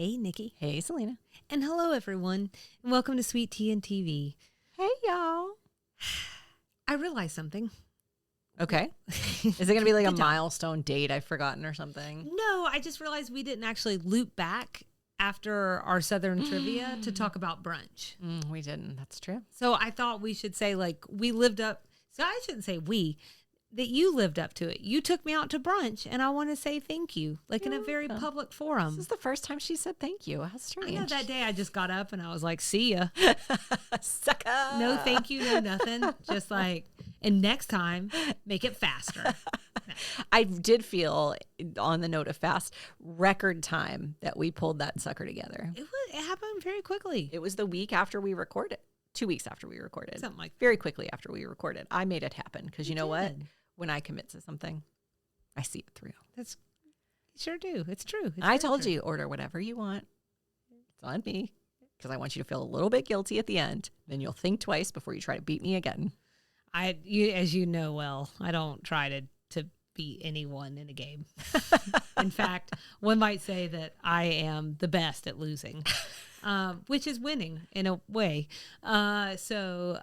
Hey, Nikki. Hey, Selena. And hello, everyone. And welcome to Sweet Tea and TV. Hey, y'all. I realized something. Okay. Is it going to be like a Good job. milestone date I've forgotten or something? No, I just realized we didn't actually loop back after our Southern trivia to talk about brunch. We didn't. That's true. So I thought we should say, like, we lived up. So I shouldn't say we, that you lived up to it. You took me out to brunch, and I want to say thank you, like in a very public forum. This is the first time she said thank you. How I strange. know that day I just got up and I was like, see ya. Sucker. No thank you, no nothing. Just like, and next time, make it faster. I did feel, on the note of fast, record time that we pulled that sucker together. It happened very quickly. It was the week after we recorded. 2 weeks after we recorded. Something like that. Very quickly after we recorded. I made it happen because you know what? did. When I commit to something, I see it through. You sure do. It's true. It's I very told true. you, order whatever you want. It's on me because I want you to feel a little bit guilty at the end. Then you'll think twice before you try to beat me again. As you know well, I don't try to beat anyone in a game. In fact, one might say that I am the best at losing, which is winning in a way. So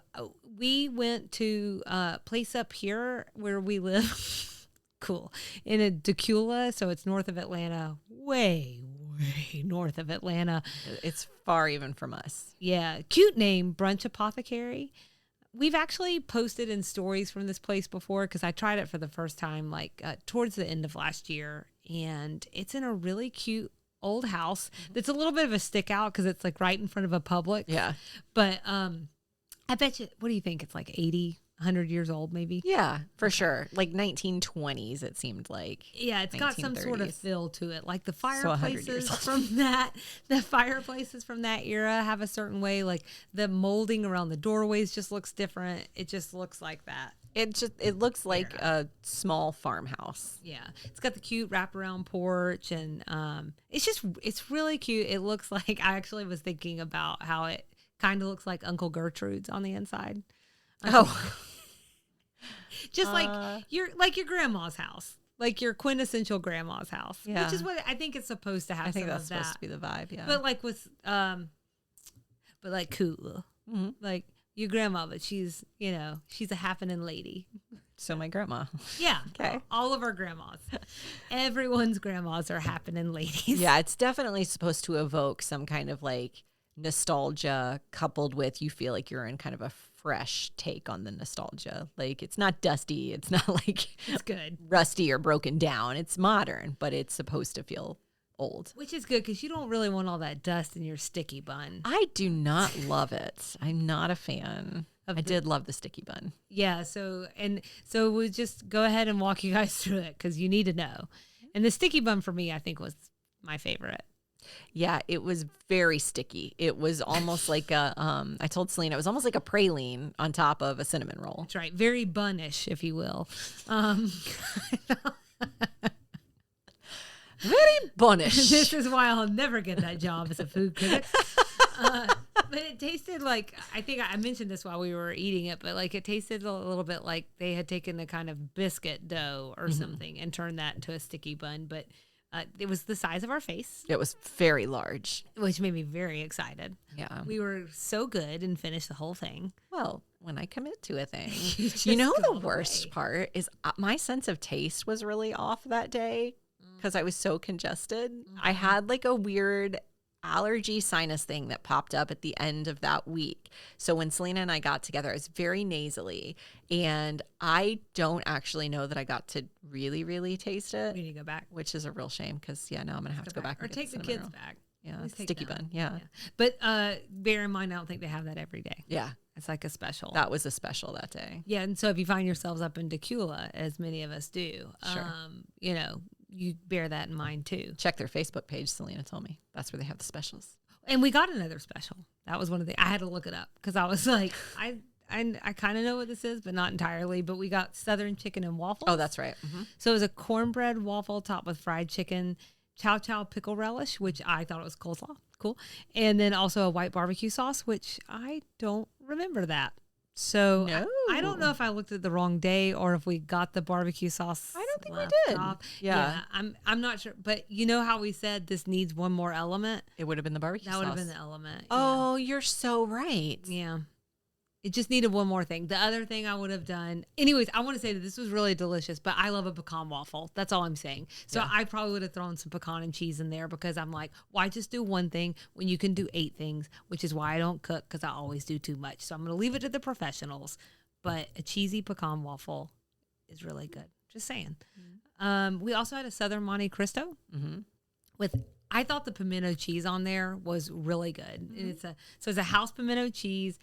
we went to a place up here where we live. Cool. In a Decula, so it's north of Atlanta, way north of Atlanta. It's far even from us. Yeah, cute name, Brunch Apothecary. We've actually posted in stories from this place before because I tried it for the first time towards the end of last year, and it's in a really cute old house that's a little bit of a stick out because it's like right in front of a Publix. Yeah. But I bet you, what do you think? It's like 80, 100 years old maybe? Yeah, for sure. Like 1920s, it seemed like. Yeah, it's got some sort of 1930s. feel to it. Like the 100 years fireplaces old. the fireplaces from that era have a certain way. Like the molding around the doorways just looks different. It just looks like that. It looks like a small farmhouse. Yeah, it's got the cute wraparound porch, and it's really cute. It looks like, I actually was thinking about how it kind of looks like Uncle Gertrude's on the inside. Oh. Just like your grandma's house, like your quintessential grandma's house, Yeah. which is what I think it's supposed to have. I think some that's of supposed that. to be the vibe, yeah. But like with but like cool, like your grandma, but she's a happening lady. So my grandma. Yeah. Okay. All of our grandmas, everyone's grandmas are happening ladies. Yeah, it's definitely supposed to evoke some kind of like nostalgia coupled with you feel like you're in kind of a fresh take on the nostalgia. Like it's not dusty. It's not like It's good. rusty or broken down. It's modern, but it's supposed to feel old. Which is good because you don't really want all that dust in your sticky bun. I do not love it. I'm not a fan. I did love the sticky bun. Yeah, so we'll just go ahead and walk you guys through it because you need to know. And the sticky bun for me, I think, was my favorite. Yeah, it was very sticky. It was almost like a, I told Selena, it was almost like a praline on top of a cinnamon roll. That's right, very bunish, if you will. Very bunish. This is why I'll never get that job as a food critic. But it tasted like, I think I mentioned this while we were eating it, but like it tasted a little bit like they had taken a kind of biscuit dough or something and turned that into a sticky bun. But it was the size of our face, It was very large. which made me very excited. Yeah. We were so good and finished the whole thing. Well, when I commit to a thing, just you know, go the all the worst way. part is my sense of taste was really off that day because I was so congested. I had like a weird allergy sinus thing that popped up at the end of that week. So when Selena and I got together, it was very nasally, and I don't actually know that I got to really, really taste it, We need to go back. which is a real shame because now I'm gonna have to go back Or and get take the cinnamon kids roll. back. Yeah, Always take sticky them. bun. Yeah. But bear in mind, I don't think they have that every day. Yeah, It's like a special. that was a special that day. Yeah, and so if you find yourselves up in Decula, as many of us do, Sure. You bear that in mind too. Check their Facebook page, Selena told me. That's where they have the specials. And we got another special. That was one of the, I had to look it up because I was like, I kind of know what this is, but not entirely. But we got Southern chicken and waffles. Oh, that's right. Mm-hmm. So it was a cornbread waffle topped with fried chicken, chow chow pickle relish, which I thought was coleslaw. Cool. And then also a white barbecue sauce, which I don't remember that. So No. I don't know if I looked at the wrong day or if we got the barbecue sauce. I don't think we left did. off. Yeah. I'm not sure. But you know how we said this needs one more element? It would have been the barbecue That sauce. would have been the element. Oh, you're so right. Yeah. It just needed one more thing. The other thing I would have done. Anyways, I want to say that this was really delicious, but I love a pecan waffle. That's all I'm saying. So Yeah. I probably would have thrown some pecan and cheese in there because I'm like, why just do one thing when you can do 8 things, which is why I don't cook because I always do too much. So I'm going to leave it to the professionals. But a cheesy pecan waffle is really good. Just saying. We also had a Southern Monte Cristo with, I thought the pimento cheese on there was really good. And it's a house pimento cheese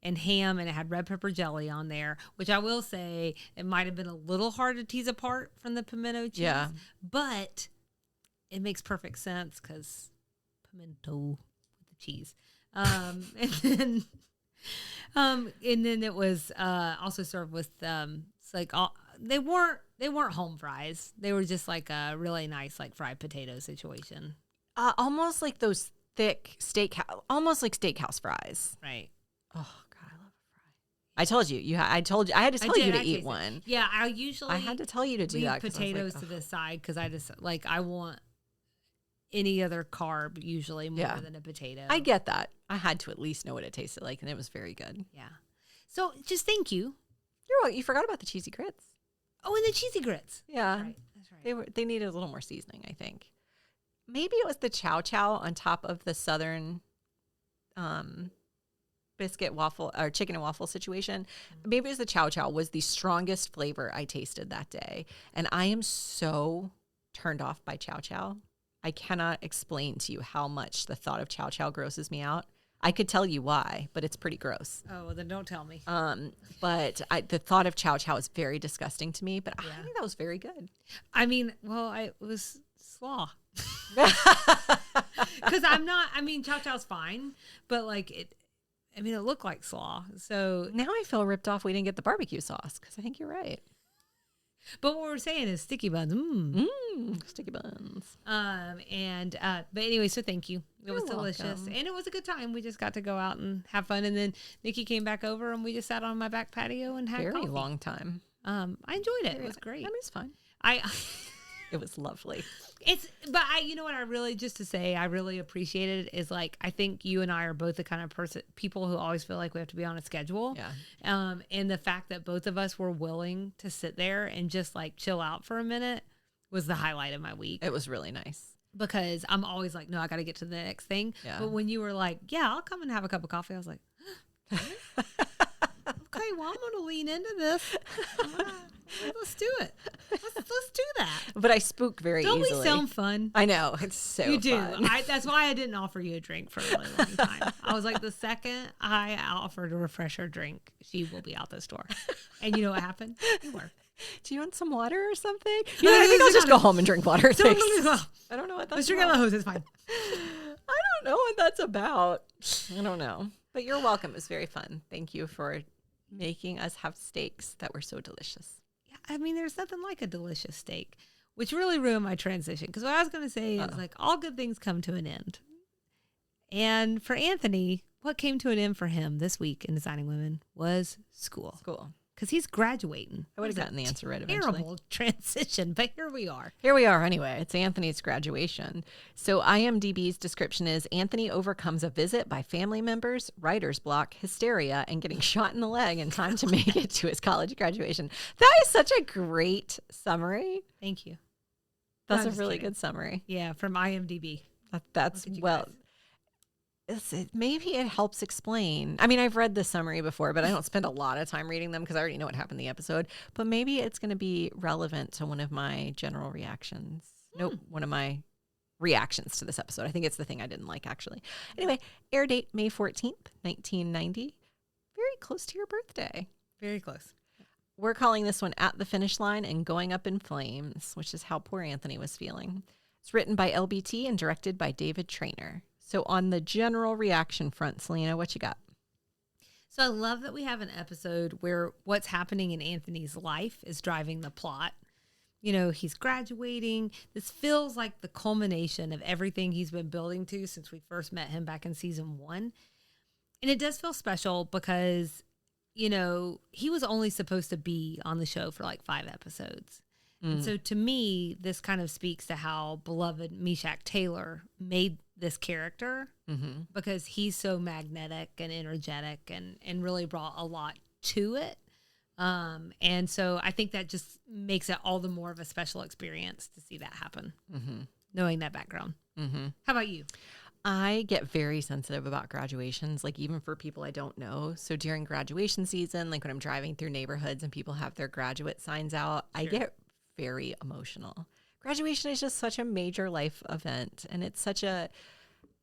and ham, and it had red pepper jelly on there, which I will say it might have been a little hard to tease apart from the pimento cheese. Yeah. But it makes perfect sense because pimento with the cheese. And then it was also served with it's like they weren't home fries. They were just like a really nice like fried potato situation. Almost like those thick almost like steakhouse fries. Right. Oh God, I love a fry. I told you. I had to tell you to eat one. Yeah, I had to tell you to do leave that. 'Cause potatoes I was to the side because I just like I want any other carb usually more than a potato. I get that. I had to at least know what it tasted like, and it was very good. Yeah. So just thank you. You're welcome. You forgot about the cheesy grits. Oh, and the cheesy grits. Yeah, That's right. they needed a little more seasoning, I think. Maybe it was the chow chow on top of the Southern biscuit waffle or chicken and waffle situation. Maybe it was the chow chow was the strongest flavor I tasted that day. And I am so turned off by chow chow. I cannot explain to you how much the thought of chow chow grosses me out. I could tell you why, but it's pretty gross. Oh, well, then don't tell me. But the thought of chow chow is very disgusting to me, but I think that was very good. I mean, well, it was slaw. Because chow chow's fine, but like it looked like slaw. So Now I feel ripped off we didn't get the barbecue sauce because I think you're right. But what we're saying is sticky buns. Sticky buns. But anyway, so thank you. It was delicious. welcome. And it was a good time. We just got to go out and have fun. And then Nikki came back over and we just sat on my back patio and had Very coffee. long time. I enjoyed it. It was great. I mean, it's fine. It was lovely. You know what I really appreciated is like, I think you and I are both the kind of people who always feel like we have to be on a schedule. Yeah. And the fact that both of us were willing to sit there and just like chill out for a minute was the highlight of my week. It was really nice. Because I'm always like, no, I got to get to the next thing. Yeah. But when you were like, yeah, I'll come and have a cup of coffee, I was like, okay, well, I'm going to lean into this. Let's do it. Let's do that. But I spook very Don't easily. we sound fun? I know. It's so You do. fun. That's why I didn't offer you a drink for a really long time. I was like, the second I offered a refresher drink, she will be out this door. And you know what happened? You were. Do you want some water or something? You know, I think I'll just go home and drink water. Thanks. I don't know what that's Let's drink out of the hose. It's fine. I don't know what that's about. I don't know. But you're welcome. It was very fun. Thank you for making us have steaks that were so delicious. Yeah, I mean, there's nothing like a delicious steak, which really ruined my transition. Because what I was going to say is like, all good things come to an end. And for Anthony, what came to an end for him this week in Designing Women was school. Because he's graduating. I would have gotten the answer right eventually. Terrible transition, but here we are. Here we are anyway. It's Anthony's graduation. So IMDb's description is Anthony overcomes a visit by family members, writer's block, hysteria, and getting shot in the leg in time to make it to his college graduation. That is such a great summary. Thank you. That's a really good summary. Yeah, from IMDb. That's well. Maybe it helps explain. I mean, I've read the summary before, but I don't spend a lot of time reading them because I already know what happened in the episode. But maybe it's going to be relevant to one of my general reactions. Nope, one of my reactions to this episode. I think it's the thing I didn't like, actually. Anyway, air date May 14th, 1990. Very close to your birthday. Very close. We're calling this one At the Finish Line and Going Up in Flames, which is how poor Anthony was feeling. It's written by LBT and directed by David Traynor. So on the general reaction front, Selena, what you got? So I love that we have an episode where what's happening in Anthony's life is driving the plot. You know, he's graduating. This feels like the culmination of everything he's been building to since we first met him back in season 1. And it does feel special because you know, he was only supposed to be on the show for like 5 episodes. And so to me, this kind of speaks to how beloved Meshach Taylor made this character because he's so magnetic and energetic and really brought a lot to it. And so I think that just makes it all the more of a special experience to see that happen, knowing that background. How about you? I get very sensitive about graduations, like even for people I don't know. So during graduation season, like when I'm driving through neighborhoods and people have their graduate signs out, I get very emotional. Graduation is just such a major life event. And it's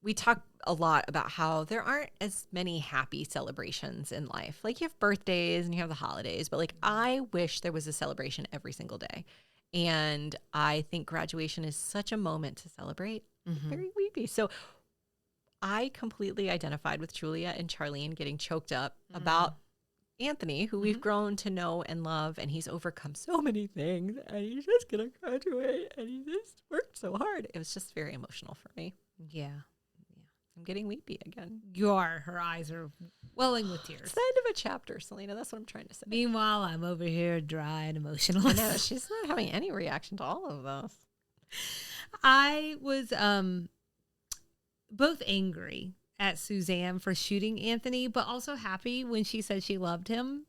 we talk a lot about how there aren't as many happy celebrations in life. Like you have birthdays and you have the holidays, but like I wish there was a celebration every single day. And I think graduation is such a moment to celebrate. Very weepy. So I completely identified with Julia and Charlene getting choked up about Anthony, who we've grown to know and love, and he's overcome so many things, and he's just going to graduate, and he just worked so hard. It was just very emotional for me. Yeah. I'm getting weepy again. You are. Her eyes are welling with tears. It's the end of a chapter, Selena. That's what I'm trying to say. Meanwhile, I'm over here dry and emotional. I know. She's not having any reaction to all of this. I was both angry at Suzanne for shooting Anthony, but also happy when she said she loved him.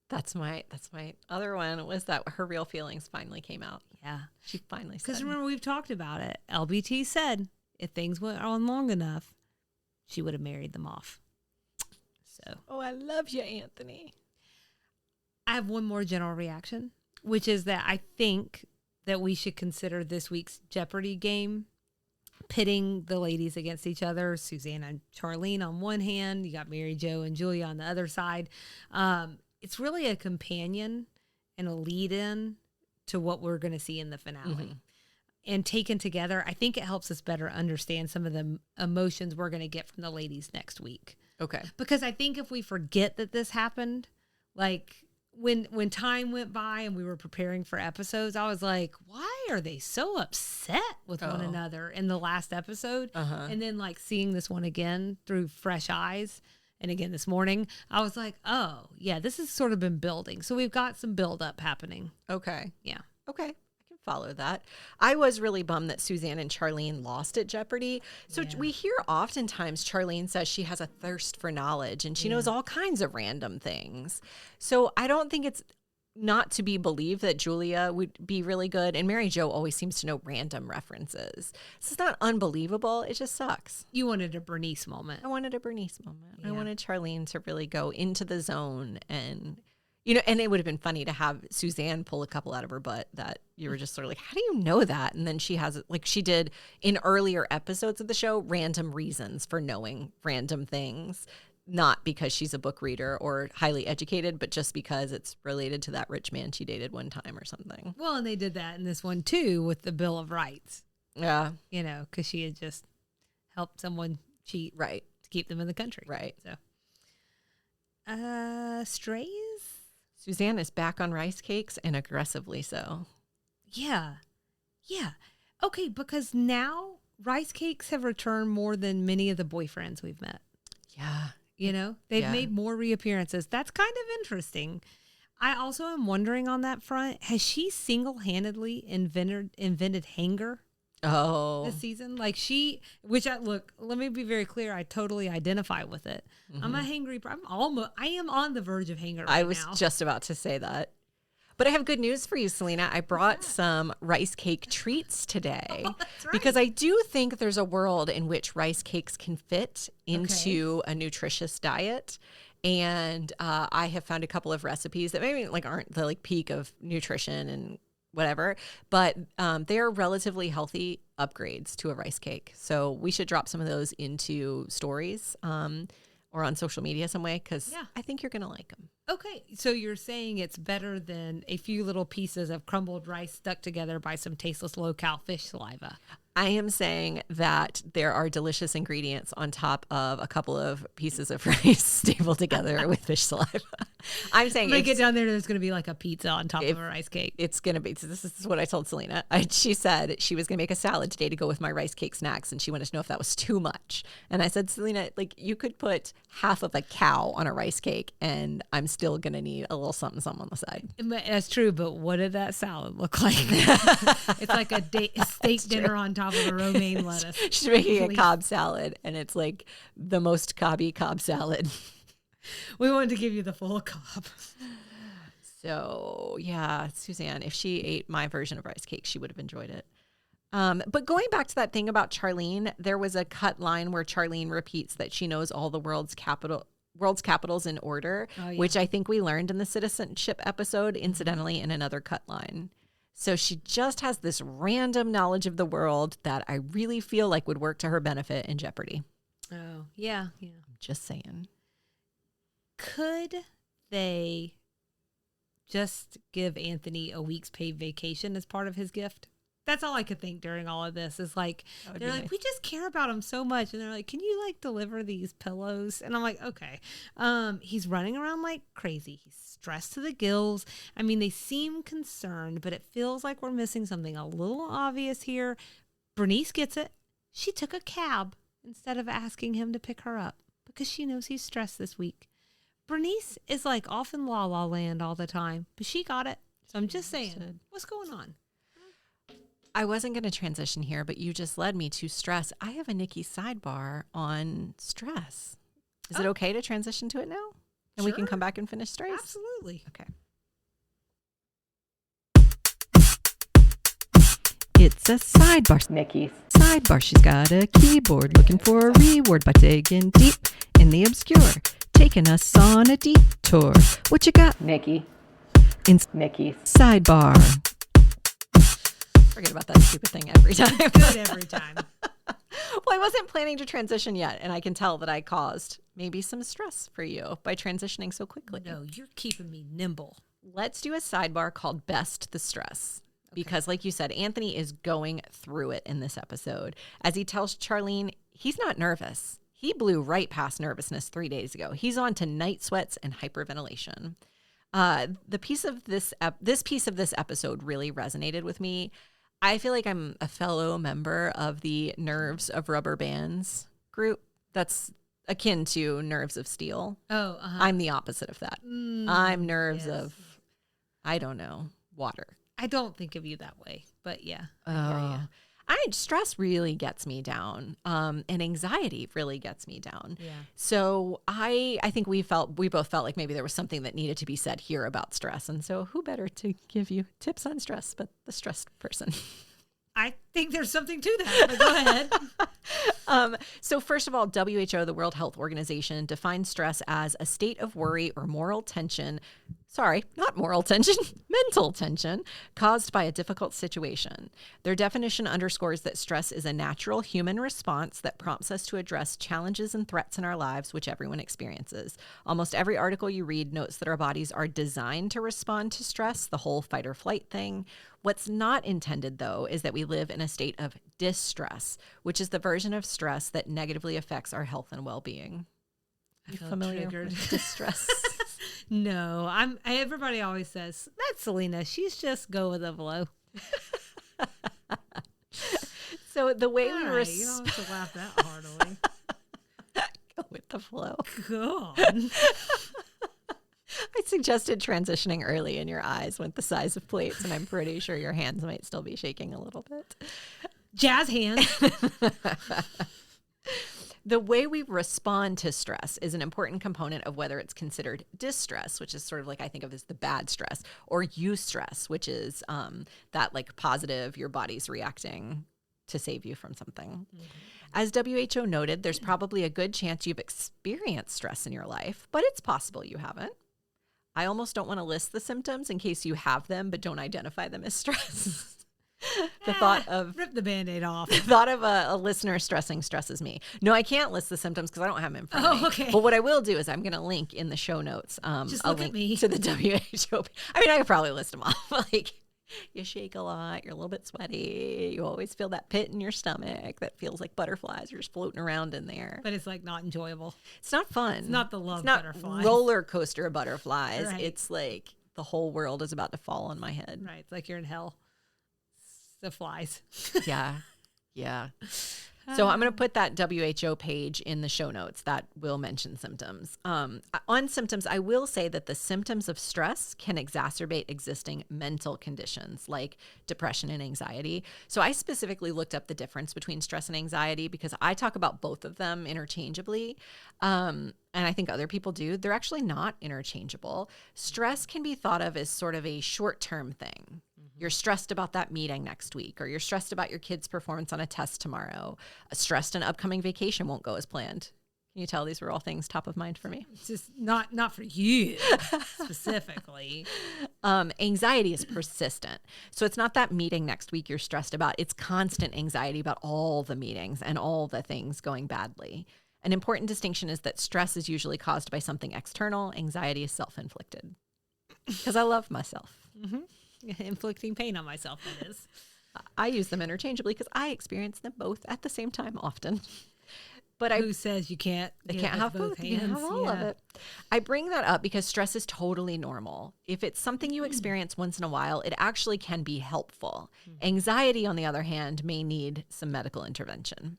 That's my other one, was that her real feelings finally came out. Yeah. She finally said. Because remember, we've talked about it. LBT said if things went on long enough, she would have married them off. So. Oh, I love you, Anthony. I have one more general reaction, which is that I think that we should consider this week's Jeopardy game pitting the ladies against each other. Suzanne and Charlene on one hand, you got Mary Jo and Julia on the other side. It's really a companion and a lead-in to what we're going to see in the finale. And taken together, I think it helps us better understand some of the emotions we're going to get from the ladies next week. Okay. Because I think if we forget that this happened, like when time went by and we were preparing for episodes, I was like, why are they so upset with one another in the last episode? And then like seeing this one again through fresh eyes, and again this morning, I was like, oh yeah, this has sort of been building. So we've got some buildup happening. Okay. Yeah. Okay. I can follow that. I was really bummed that Suzanne and Charlene lost at Jeopardy. So we hear oftentimes Charlene says she has a thirst for knowledge and she knows all kinds of random things. So I don't think it's not to be believed that Julia would be really good. And Mary Jo always seems to know random references. This is not unbelievable. It just sucks. You wanted a Bernice moment. I wanted a Bernice moment. Yeah. I wanted Charlene to really go into the zone and... You know, and it would have been funny to have Suzanne pull a couple out of her butt that you were just sort of like, how do you know that? And then she has, like she did in earlier episodes of the show, random reasons for knowing random things, not because she's a book reader or highly educated, but just because it's related to that rich man she dated one time or something. Well, and they did that in this one too with the Bill of Rights. Yeah. You know, because she had just helped someone cheat. Right. To keep them in the country. Right. So, Strays? Suzanne is back on rice cakes and aggressively so. Yeah. Okay, because now rice cakes have returned more than many of the boyfriends we've met. Yeah. You know, they've made more reappearances. That's kind of interesting. I also am wondering on that front, has she single-handedly invented hanger? This season, like let me be very clear, I totally identify with it. I'm a hangry, I am on the verge of hanger right now. I was just about to say that. But I have good news for you, Selena. I brought some rice cake treats today. Oh, that's right. Because I do think there's a world in which rice cakes can fit into a nutritious diet. And I have found a couple of recipes that maybe like aren't the like peak of nutrition and whatever, but they're relatively healthy upgrades to a rice cake. So we should drop some of those into stories or on social media some way, because I think you're going to like them. Okay, so you're saying it's better than a few little pieces of crumbled rice stuck together by some tasteless low-cal fish saliva. I am saying that there are delicious ingredients on top of a couple of pieces of rice stapled together with fish saliva. I'm saying when I get down there's going to be like a pizza on top of a rice cake. It's going to be, this is what I told Selena. She said she was going to make a salad today to go with my rice cake snacks, and she wanted to know if that was too much. And I said, Selena, like, you could put half of a cow on a rice cake, and I'm still going to need a little something on the side. That's true, but what did that salad look like? It's like a steak dinner on top of a romaine lettuce. She's making a Cobb salad, and it's like the most Cobby Cobb salad. We wanted to give you the full Cobb. So, yeah, Suzanne, if she ate my version of rice cake, she would have enjoyed it. But going back to that thing about Charlene, there was a cut line where Charlene repeats that she knows all the world's capitals in order, which I think we learned in the citizenship episode, incidentally, in another cut line. So she just has this random knowledge of the world that I really feel like would work to her benefit in Jeopardy. Oh, yeah. I'm just saying. Could they just give Anthony a week's paid vacation as part of his gift? That's all I could think during all of this is like, they're like, we just care about him so much. And they're like, can you like deliver these pillows? And I'm like, okay. He's running around like crazy. He's stressed to the gills. I mean, they seem concerned, but it feels like we're missing something a little obvious here. Bernice gets it. She took a cab instead of asking him to pick her up because she knows he's stressed this week. Bernice is like off in La La Land all the time, but she got it. So I'm just saying, what's going on? I wasn't going to transition here, but you just led me to stress. I have a Nikki sidebar on stress. Is it okay to transition to it now? And we can come back and finish stress? Absolutely. Okay. It's a sidebar. Nikki's sidebar. She's got a keyboard looking for a reward by digging deep in the obscure. Taking us on a detour. What you got, Nikki? In Nikki's sidebar. Forget about that stupid thing every time. Good every time. Well, I wasn't planning to transition yet, and I can tell that I caused maybe some stress for you by transitioning so quickly. No, you're keeping me nimble. Let's do a sidebar called Best the Stress. Because like you said, Anthony is going through it in this episode. As he tells Charlene, he's not nervous. He blew right past nervousness 3 days ago. He's on to night sweats and hyperventilation. This piece of this episode really resonated with me. I feel like I'm a fellow member of the Nerves of Rubber Bands group. That's akin to Nerves of Steel. Oh, uh-huh. I'm the opposite of that. I'm nerves of, I don't know, water. I don't think of you that way, but yeah. Stress really gets me down, and anxiety really gets me down. Yeah. So I think we both felt like maybe there was something that needed to be said here about stress. And so who better to give you tips on stress but the stressed person? I think there's something to that, but go ahead. So first of all, WHO, the World Health Organization, defines stress as a state of worry or moral tension. Sorry, not moral tension, mental tension caused by a difficult situation. Their definition underscores that stress is a natural human response that prompts us to address challenges and threats in our lives, which everyone experiences. Almost every article you read notes that our bodies are designed to respond to stress, the whole fight or flight thing. What's not intended, though, is that we live in a state of distress, which is the version of stress that negatively affects our health and well-being. I feel familiar triggered. with distress? No, everybody always says, that's Selena. She's just go with the flow. So the way All we right, you don't have to laugh that heartily. go with the flow. Go on. I suggested transitioning early, and your eyes went the size of plates, and I'm pretty sure your hands might still be shaking a little bit. Jazz hands. The way we respond to stress is an important component of whether it's considered distress, which is sort of like I think of as the bad stress, or eustress, which is that like positive, your body's reacting to save you from something. Mm-hmm. As WHO noted, there's probably a good chance you've experienced stress in your life, but it's possible you haven't. I almost don't want to list the symptoms in case you have them, but don't identify them as stress. Thought of rip the Band-Aid off. The thought of a listener stressing stresses me. No, I can't list the symptoms because I don't have them in front of me. Okay. But what I will do is I'm going to link in the show notes Just a look link at me. to the WHO. I mean, I could probably list them all. Like, You shake a lot. You're a little bit sweaty. You always feel that pit in your stomach that feels like butterflies. You're just floating around in there. But it's like not enjoyable. It's not fun. It's not the love it's not butterflies. roller coaster of butterflies. Right. It's like the whole world is about to fall on my head. Right. It's like you're in hell. It's the flies. Yeah. Yeah. So I'm going to put that WHO page in the show notes that will mention symptoms. On symptoms, I will say that the symptoms of stress can exacerbate existing mental conditions like depression and anxiety. So I specifically looked up the difference between stress and anxiety because I talk about both of them interchangeably. And I think other people do. They're actually not interchangeable. Stress can be thought of as sort of a short-term thing. You're stressed about that meeting next week, or you're stressed about your kid's performance on a test tomorrow. Stressed an upcoming vacation won't go as planned. Can you tell these were all things top of mind for me? It's just not for you specifically. Anxiety is persistent. So it's not that meeting next week you're stressed about. It's constant anxiety about all the meetings and all the things going badly. An important distinction is that stress is usually caused by something external. Anxiety is self-inflicted. Because I love myself. Mm-hmm. Inflicting pain on myself, that is. I use them interchangeably because I experience them both at the same time often. But who says you can't? I can't have both. You can have all of it. I bring that up because stress is totally normal. If it's something you experience once in a while, it actually can be helpful. Anxiety, on the other hand, may need some medical intervention.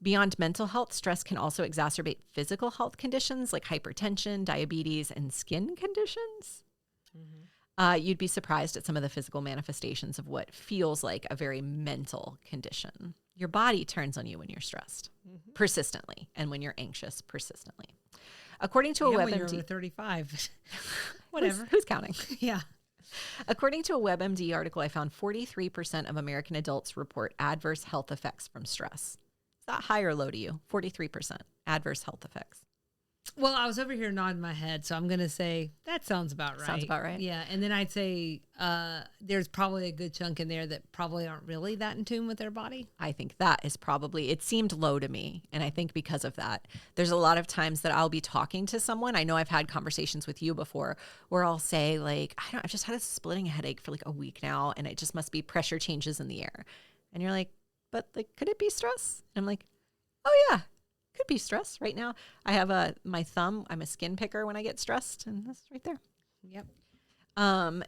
Beyond mental health, stress can also exacerbate physical health conditions like hypertension, diabetes, and skin conditions. Mm-hmm. You'd be surprised at some of the physical manifestations of what feels like a very mental condition. Your body turns on you when you're stressed persistently, and when you're anxious persistently. According to a WebMD, when you're over 35, whatever. Who's counting? Yeah. According to a WebMD article, I found 43% of American adults report adverse health effects from stress. Is that high or low to you? 43% adverse health effects. Well, I was over here nodding my head, so I'm going to say that sounds about right. Sounds about right. Yeah, and then I'd say there's probably a good chunk in there that probably aren't really that in tune with their body. I think that is probably, it seemed low to me, and I think because of that, there's a lot of times that I'll be talking to someone. I know I've had conversations with you before where I'll say like, I've just had a splitting headache for like a week now, and it just must be pressure changes in the air. And you're like, but like, could it be stress? And I'm like, oh yeah. Could be stress. Right now, I have my thumb. I'm a skin picker when I get stressed, and that's right there. Yep.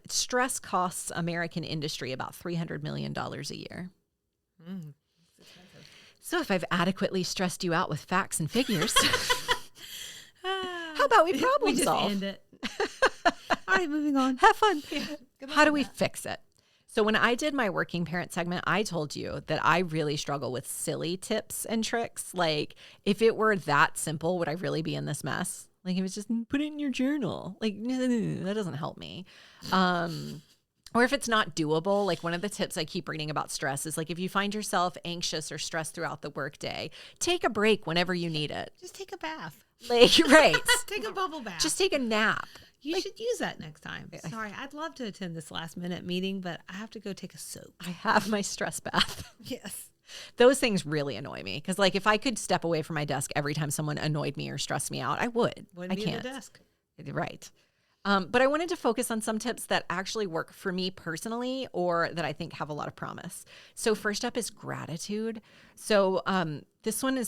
Stress costs American industry about $300 million a year. So if I've adequately stressed you out with facts and figures, how about we problem solve? End it. All right, moving on. Have fun. Yeah, how do we fix it? So when I did my working parent segment, I told you that I really struggle with silly tips and tricks. Like, if it were that simple, would I really be in this mess? Like, if it's just put it in your journal. Like, no, that doesn't help me. Or if it's not doable, like one of the tips I keep reading about stress is like, if you find yourself anxious or stressed throughout the workday, take a break whenever you need it. Just take a bath. Like, right. Take a bubble bath. Just take a nap. You should use that next time. Sorry, I'd love to attend this last minute meeting, but I have to go take a soak. I have my stress bath. Yes. Those things really annoy me because, like, if I could step away from my desk every time someone annoyed me or stressed me out, I would. Wouldn't I be can't. at the desk. Right. But I wanted to focus on some tips that actually work for me personally or that I think have a lot of promise. So first up is gratitude. So this one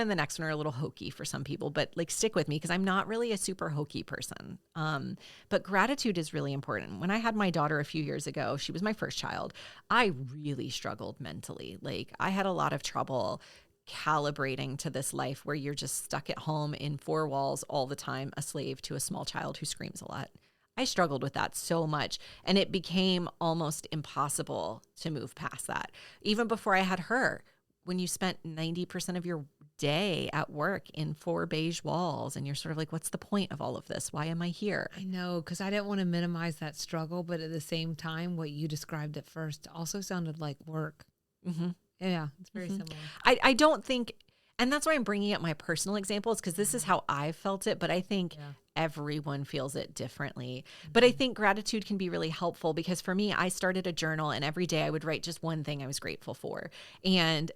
and the next one are a little hokey for some people, but like stick with me because I'm not really a super hokey person. But gratitude is really important. When I had my daughter a few years ago, she was my first child, I really struggled mentally. Like I had a lot of trouble calibrating to this life where you're just stuck at home in four walls all the time, a slave to a small child who screams a lot. I struggled with that so much, and it became almost impossible to move past that. Even before I had her, when you spent 90% of your day at work in four beige walls and you're sort of like, what's the point of all of this? Why am I here? I know, because I didn't want to minimize that struggle, but at the same time, what you described at first also sounded like work. Mm-hmm. Yeah, it's very similar. I don't think, and that's why I'm bringing up my personal examples because this is how I felt it, but I think everyone feels it differently. But I think gratitude can be really helpful because for me, I started a journal and every day I would write just one thing I was grateful for. And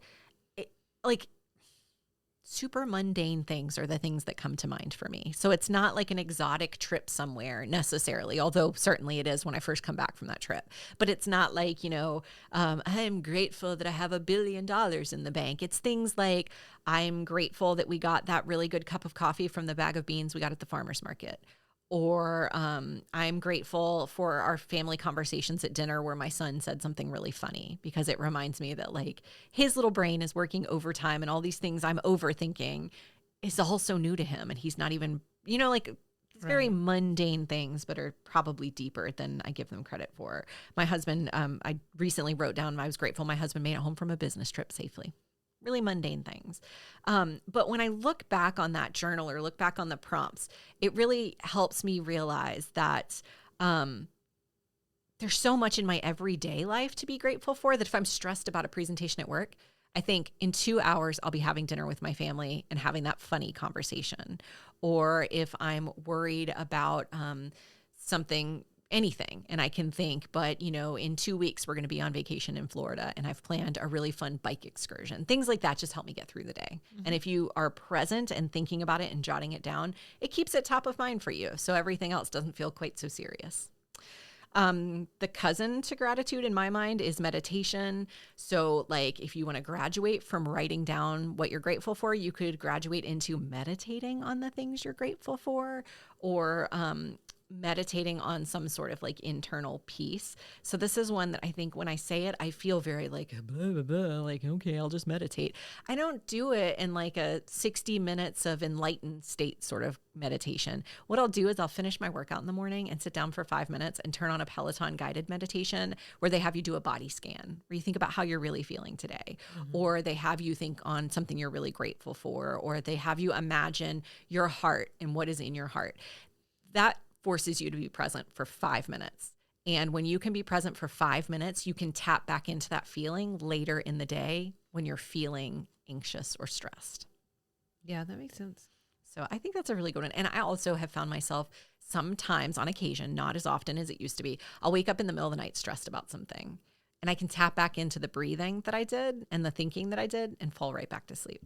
super mundane things are the things that come to mind for me. So it's not like an exotic trip somewhere necessarily, although certainly it is when I first come back from that trip. But it's not like, I'm grateful that I have $1 billion in the bank. It's things like I'm grateful that we got that really good cup of coffee from the bag of beans we got at the farmer's market. Or I'm grateful for our family conversations at dinner where my son said something really funny, because it reminds me that like his little brain is working overtime and all these things I'm overthinking is all so new to him. And he's not even, it's very mundane things, but are probably deeper than I give them credit for. My husband, I recently wrote down, I was grateful my husband made it home from a business trip safely. Really mundane things. But when I look back on that journal or look back on the prompts, it really helps me realize that there's so much in my everyday life to be grateful for that if I'm stressed about a presentation at work, I think in 2 hours, I'll be having dinner with my family and having that funny conversation. Or if I'm worried about anything, and I can think, but in 2 weeks, we're going to be on vacation in Florida and I've planned a really fun bike excursion. Things like that just help me get through the day. Mm-hmm. And if you are present and thinking about it and jotting it down, it keeps it top of mind for you. So everything else doesn't feel quite so serious. The cousin to gratitude in my mind is meditation. So like if you want to graduate from writing down what you're grateful for, you could graduate into meditating on the things you're grateful for, or meditating on some sort of like internal peace. So this is one that I think when I say it, I feel very like, blah, blah, blah, like, okay, I'll just meditate. I don't do it in like a 60 minutes of enlightened state sort of meditation. What I'll do is I'll finish my workout in the morning and sit down for 5 minutes and turn on a Peloton guided meditation where they have you do a body scan, where you think about how you're really feeling today, or they have you think on something you're really grateful for, or they have you imagine your heart and what is in your heart. That forces you to be present for 5 minutes. And when you can be present for 5 minutes, you can tap back into that feeling later in the day when you're feeling anxious or stressed. Yeah, that makes sense. So I think that's a really good one. And I also have found myself sometimes on occasion, not as often as it used to be, I'll wake up in the middle of the night stressed about something. And I can tap back into the breathing that I did and the thinking that I did and fall right back to sleep.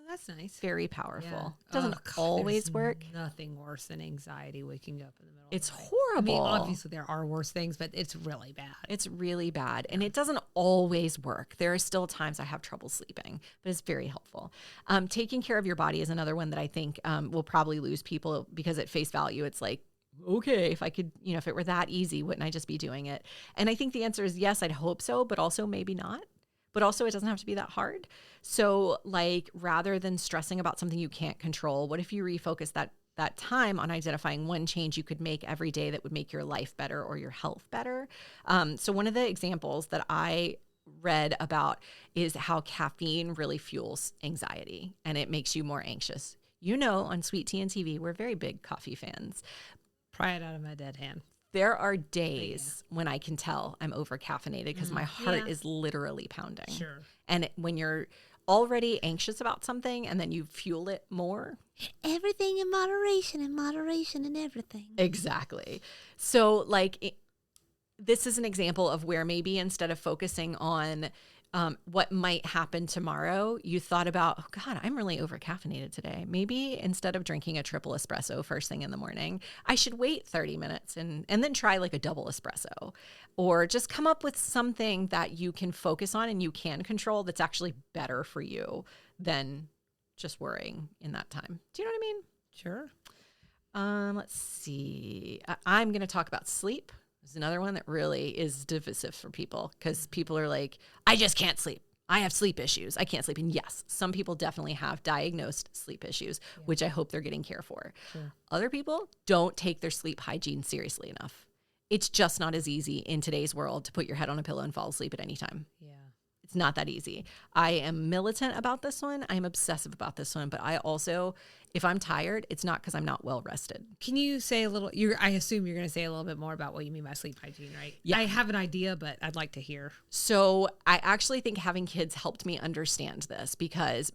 That's nice. Very powerful. Yeah. It doesn't always work. Nothing worse than anxiety waking up in the middle It's of the night. horrible. I mean, obviously there are worse things, but it's really bad. It's really bad. And it doesn't always work. There are still times I have trouble sleeping, but it's very helpful. Taking care of your body is another one that I think will probably lose people, because at face value, it's like, okay, if I could, if it were that easy, wouldn't I just be doing it? And I think the answer is yes, I'd hope so, but also maybe not. But also it doesn't have to be that hard. So like rather than stressing about something you can't control, what if you refocus that time on identifying one change you could make every day that would make your life better or your health better? So one of the examples that I read about is how caffeine really fuels anxiety and it makes you more anxious. On Sweet Tea and TV, we're very big coffee fans. Pry it out of my dead hand. There are days when I can tell I'm over caffeinated because my heart is literally pounding. Sure. And when you're already anxious about something and then you fuel it more. Everything in moderation and everything. Exactly. So this is an example of where maybe instead of focusing on what might happen tomorrow, you thought about, oh God, I'm really over caffeinated today. Maybe instead of drinking a triple espresso first thing in the morning, I should wait 30 minutes and then try like a double espresso, or just come up with something that you can focus on and you can control that's actually better for you than just worrying in that time. Do you know what I mean? Sure. Let's see. I'm going to talk about sleep. Is another one that really is divisive for people, because people are like, I just can't sleep. I have sleep issues. I can't sleep. And yes, some people definitely have diagnosed sleep issues, which I hope they're getting care for. Sure. Other people don't take their sleep hygiene seriously enough. It's just not as easy in today's world to put your head on a pillow and fall asleep at any time. Yeah. It's not that easy. I am militant about this one. I'm obsessive about this one, but I also, if I'm tired, it's not because I'm not well rested. Can you say a little, I assume you're going to say a little bit more about what you mean by sleep hygiene, right? Yeah. I have an idea, but I'd like to hear. So I actually think having kids helped me understand this, because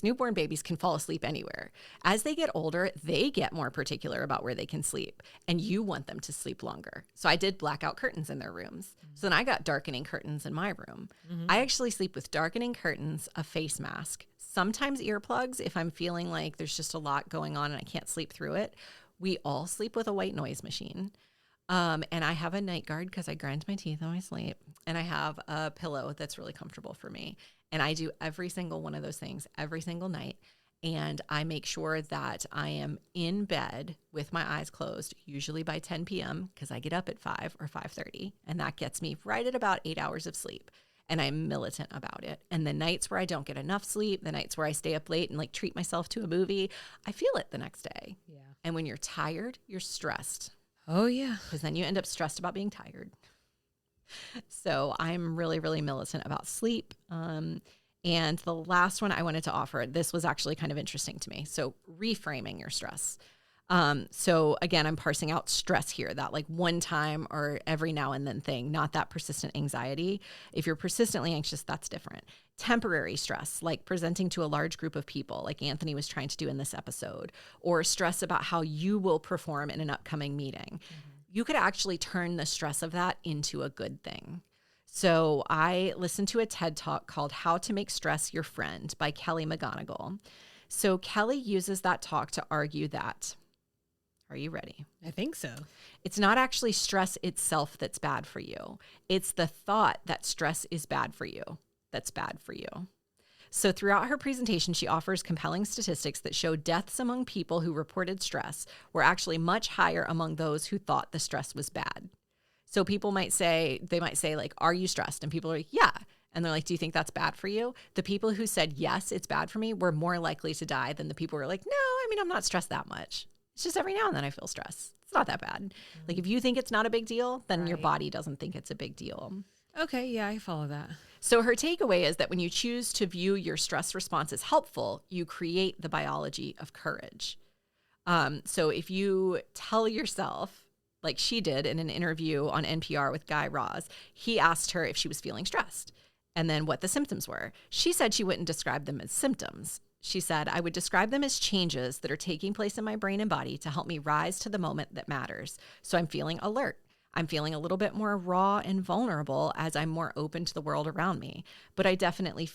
newborn babies can fall asleep anywhere. As they get older, they get more particular about where they can sleep, and you want them to sleep longer. So I did blackout curtains in their rooms. So then I got darkening curtains in my room. I actually sleep with darkening curtains, a face mask, sometimes earplugs if I'm feeling like there's just a lot going on and I can't sleep through it. We all sleep with a white noise machine. And I have a night guard because I grind my teeth on my sleep. And I have a pillow that's really comfortable for me. And I do every single one of those things every single night. And I make sure that I am in bed with my eyes closed, usually by 10 p.m. because I get up at 5 or 5:30. And that gets me right at about 8 hours of sleep. And I'm militant about it. And the nights where I don't get enough sleep, the nights where I stay up late and like treat myself to a movie, I feel it the next day. Yeah. And when you're tired, you're stressed. Oh, yeah. Because then you end up stressed about being tired. So I'm really, really militant about sleep. And the last one I wanted to offer, this was actually kind of interesting to me. So reframing your stress. So again, I'm parsing out stress here, that like one time or every now and then thing, not that persistent anxiety. If you're persistently anxious, that's different. Temporary stress, like presenting to a large group of people, like Anthony was trying to do in this episode, or stress about how you will perform in an upcoming meeting. Mm-hmm. You could actually turn the stress of that into a good thing. So I listened to a TED Talk called How to Make Stress Your Friend by Kelly McGonigal. So Kelly uses that talk to argue that, are you ready? I think so. It's not actually stress itself that's bad for you. It's the thought that stress is bad for you that's bad for you. So throughout her presentation, she offers compelling statistics that show deaths among people who reported stress were actually much higher among those who thought the stress was bad. So people might say, like, are you stressed? And people are like, yeah. And they're like, do you think that's bad for you? The people who said, yes, it's bad for me, were more likely to die than the people who were like, no, I mean, I'm not stressed that much. It's just every now and then I feel stress. It's not that bad. Mm-hmm. Like if you think it's not a big deal, then your body doesn't think it's a big deal. Okay, yeah, I follow that. So her takeaway is that when you choose to view your stress response as helpful, you create the biology of courage. So if you tell yourself, like she did in an interview on NPR with Guy Raz, he asked her if she was feeling stressed and then what the symptoms were. She said she wouldn't describe them as symptoms. She said, I would describe them as changes that are taking place in my brain and body to help me rise to the moment that matters. So I'm feeling alert. I'm feeling a little bit more raw and vulnerable as I'm more open to the world around me. But I definitely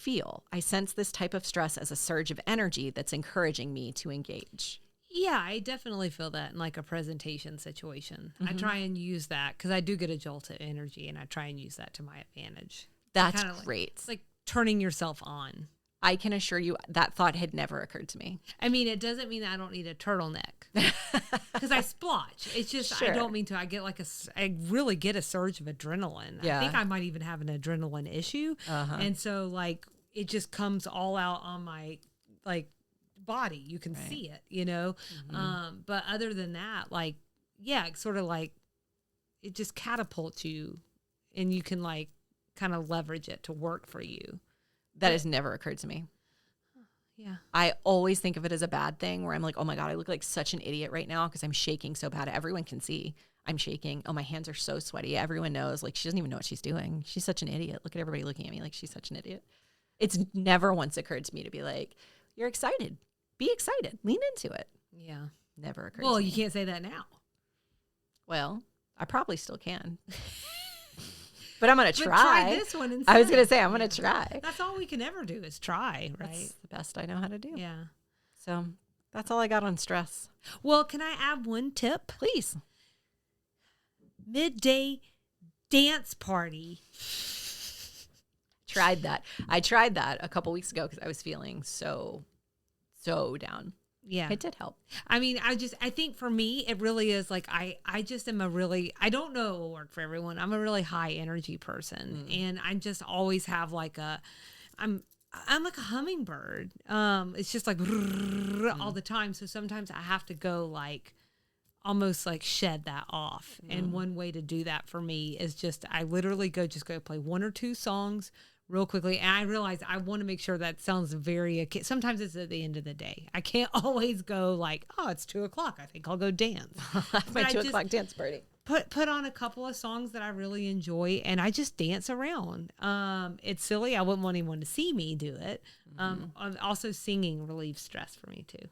I sense this type of stress as a surge of energy that's encouraging me to engage. Yeah, I definitely feel that in like a presentation situation. Mm-hmm. I try and use that because I do get a jolt of energy and I try and use that to my advantage. That's great. It's like turning yourself on. I can assure you that thought had never occurred to me. I mean, it doesn't mean that I don't need a turtleneck because I splotch. It's just, sure. I don't mean to. I get I really get a surge of adrenaline. Yeah. I think I might even have an adrenaline issue. Uh-huh. And so like, it just comes all out on my like body. You can see it, you know? Mm-hmm. But other than that, like, yeah, it's sort of like it just catapults you and you can like kind of leverage it to work for you. That has never occurred to me. Yeah. I always think of it as a bad thing where I'm like, oh my God, I look like such an idiot right now because I'm shaking so bad. Everyone can see I'm shaking. Oh, my hands are so sweaty. Everyone knows. Like, she doesn't even know what she's doing. She's such an idiot. Look at everybody looking at me like she's such an idiot. It's never once occurred to me to be like, you're excited. Be excited. Lean into it. Yeah. Never occurred to me. Well, you can't say that now. Well, I probably still can. But I'm going to try. Try this one instead. I was going to say, I'm going to try. That's all we can ever do is try, right? That's the best I know how to do. Yeah. So that's all I got on stress. Well, can I add one tip? Please. Midday dance party. Tried that. I tried that a couple weeks ago because I was feeling so down. Yeah. It did help. I mean, I think for me, it really is like, I just am I don't know it will work for everyone. I'm a really high energy person. And I just always have like I'm like a hummingbird. It's just like all the time. So sometimes I have to go like, almost like shed that off. And one way to do that for me is just, I literally go play one or two songs real quickly. And I realize I want to make sure that sounds very, sometimes it's at the end of the day. I can't always go like, oh, it's 2:00. I think I'll go dance. My 2:00 dance party. Put on a couple of songs that I really enjoy and I just dance around. It's silly. I wouldn't want anyone to see me do it. Also singing relieves stress for me too.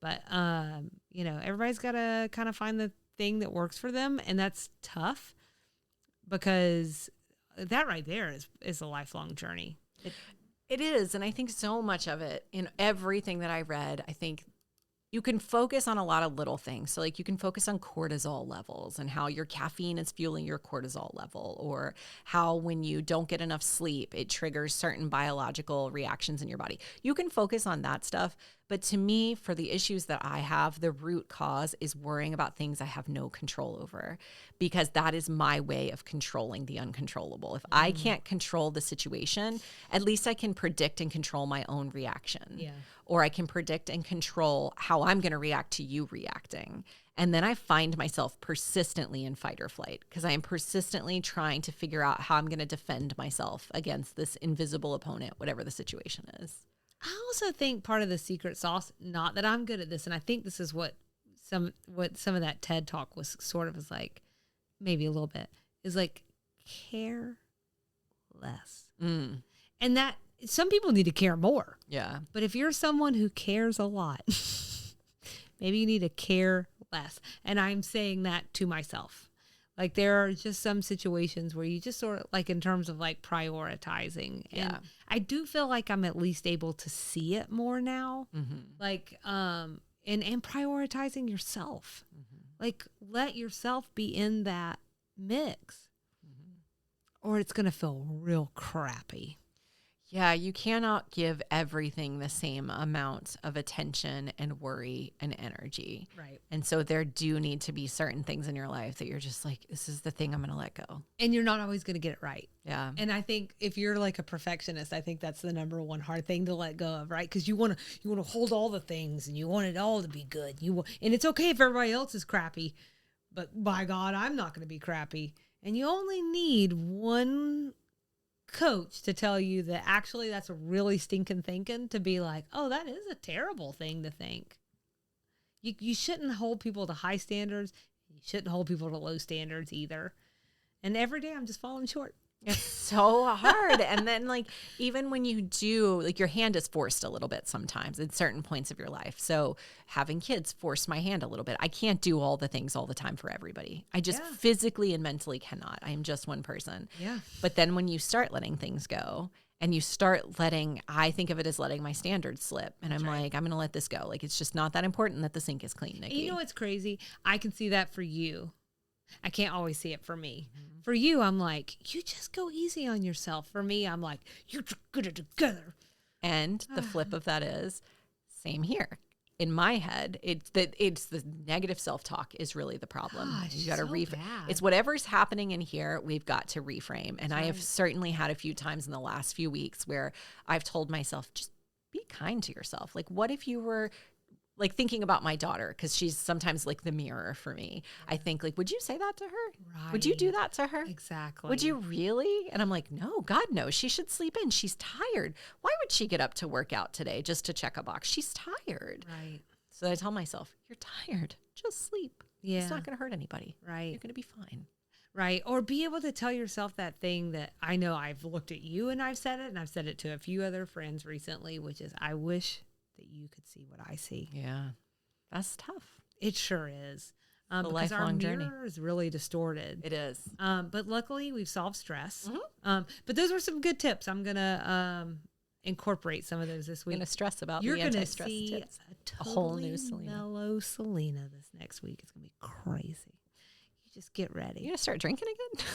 But, you know, everybody's got to kind of find the thing that works for them. And that's tough because that right there is a lifelong journey. It is. And I think so much of it in everything that I read, I think you can focus on a lot of little things. So like you can focus on cortisol levels and how your caffeine is fueling your cortisol level, or how when you don't get enough sleep, it triggers certain biological reactions in your body. You can focus on that stuff. But to me, for the issues that I have, the root cause is worrying about things I have no control over, because that is my way of controlling the uncontrollable. If I can't control the situation, at least I can predict and control my own reaction. Yeah. Or I can predict and control how I'm going to react to you reacting. And then I find myself persistently in fight or flight, because I am persistently trying to figure out how I'm going to defend myself against this invisible opponent, whatever the situation is. I also think part of the secret sauce, not that I'm good at this, and I think this is what some of that TED talk was sort of, is like, maybe a little bit, is like care less. And that some people need to care more. Yeah. But if you're someone who cares a lot, maybe you need to care less. And I'm saying that to myself. Like, there are just some situations where you just sort of, like, in terms of like prioritizing. And I do feel like I'm at least able to see it more now. Like, and prioritizing yourself. Like, let yourself be in that mix, or it's going to feel real crappy. Yeah, you cannot give everything the same amount of attention and worry and energy. Right. And so there do need to be certain things in your life that you're just like, this is the thing I'm going to let go. And you're not always going to get it right. Yeah. And I think if you're like a perfectionist, I think that's the number one hard thing to let go of, right? Because you want to hold all the things, and you want it all to be good. And it's okay if everybody else is crappy, but by God, I'm not going to be crappy. And you only need one coach to tell you that actually that's a really stinking thinking, to be like, oh, that is a terrible thing to think. You shouldn't hold people to high standards. You shouldn't hold people to low standards either. And every day I'm just falling short. It's so hard. And then, like, even when you do, like, your hand is forced a little bit sometimes at certain points of your life. So having kids forced my hand a little bit. I can't do all the things all the time for everybody. I just physically and mentally cannot. I am just one person. Yeah. But then when you start letting things go, and you start letting, I think of it as letting my standards slip. And I'm like, I'm going to let this go. Like, it's just not that important that the sink is clean, Nikki. You know what's crazy? I can see that for you. I can't always see it for me. For you, I'm like, you just go easy on yourself. For me, I'm like, you're good at together. And the flip of that is, same here. In my head, it's the negative self-talk is really the problem. Gosh, You got to so reframe. bad. It's whatever's happening in here, we've got to reframe. And I have certainly had a few times in the last few weeks where I've told myself, just be kind to yourself. Like, what if you were, like, thinking about my daughter, because she's sometimes like the mirror for me. I think, like, would you say that to her? Right. Would you do that to her? Exactly. Would you really? And I'm like, no, God, no. She should sleep in. She's tired. Why would she get up to work out today just to check a box? She's tired. Right. So I tell myself, you're tired. Just sleep. Yeah. It's not going to hurt anybody. Right. You're going to be fine. Right. Or be able to tell yourself that thing that I know I've looked at you and I've said it, and I've said it to a few other friends recently, which is, I wish that you could see what I see. Yeah. That's tough. It sure is. A Because our lifelong mirror journey. is really distorted. It is. But luckily we've solved stress. But those were some good tips. I'm going to incorporate some of those this week. Going to stress about You're the going to anti-stress see tips. a whole new totally Selena. mellow Selena this next week. It's going to be crazy. You just get ready. You going to start drinking again?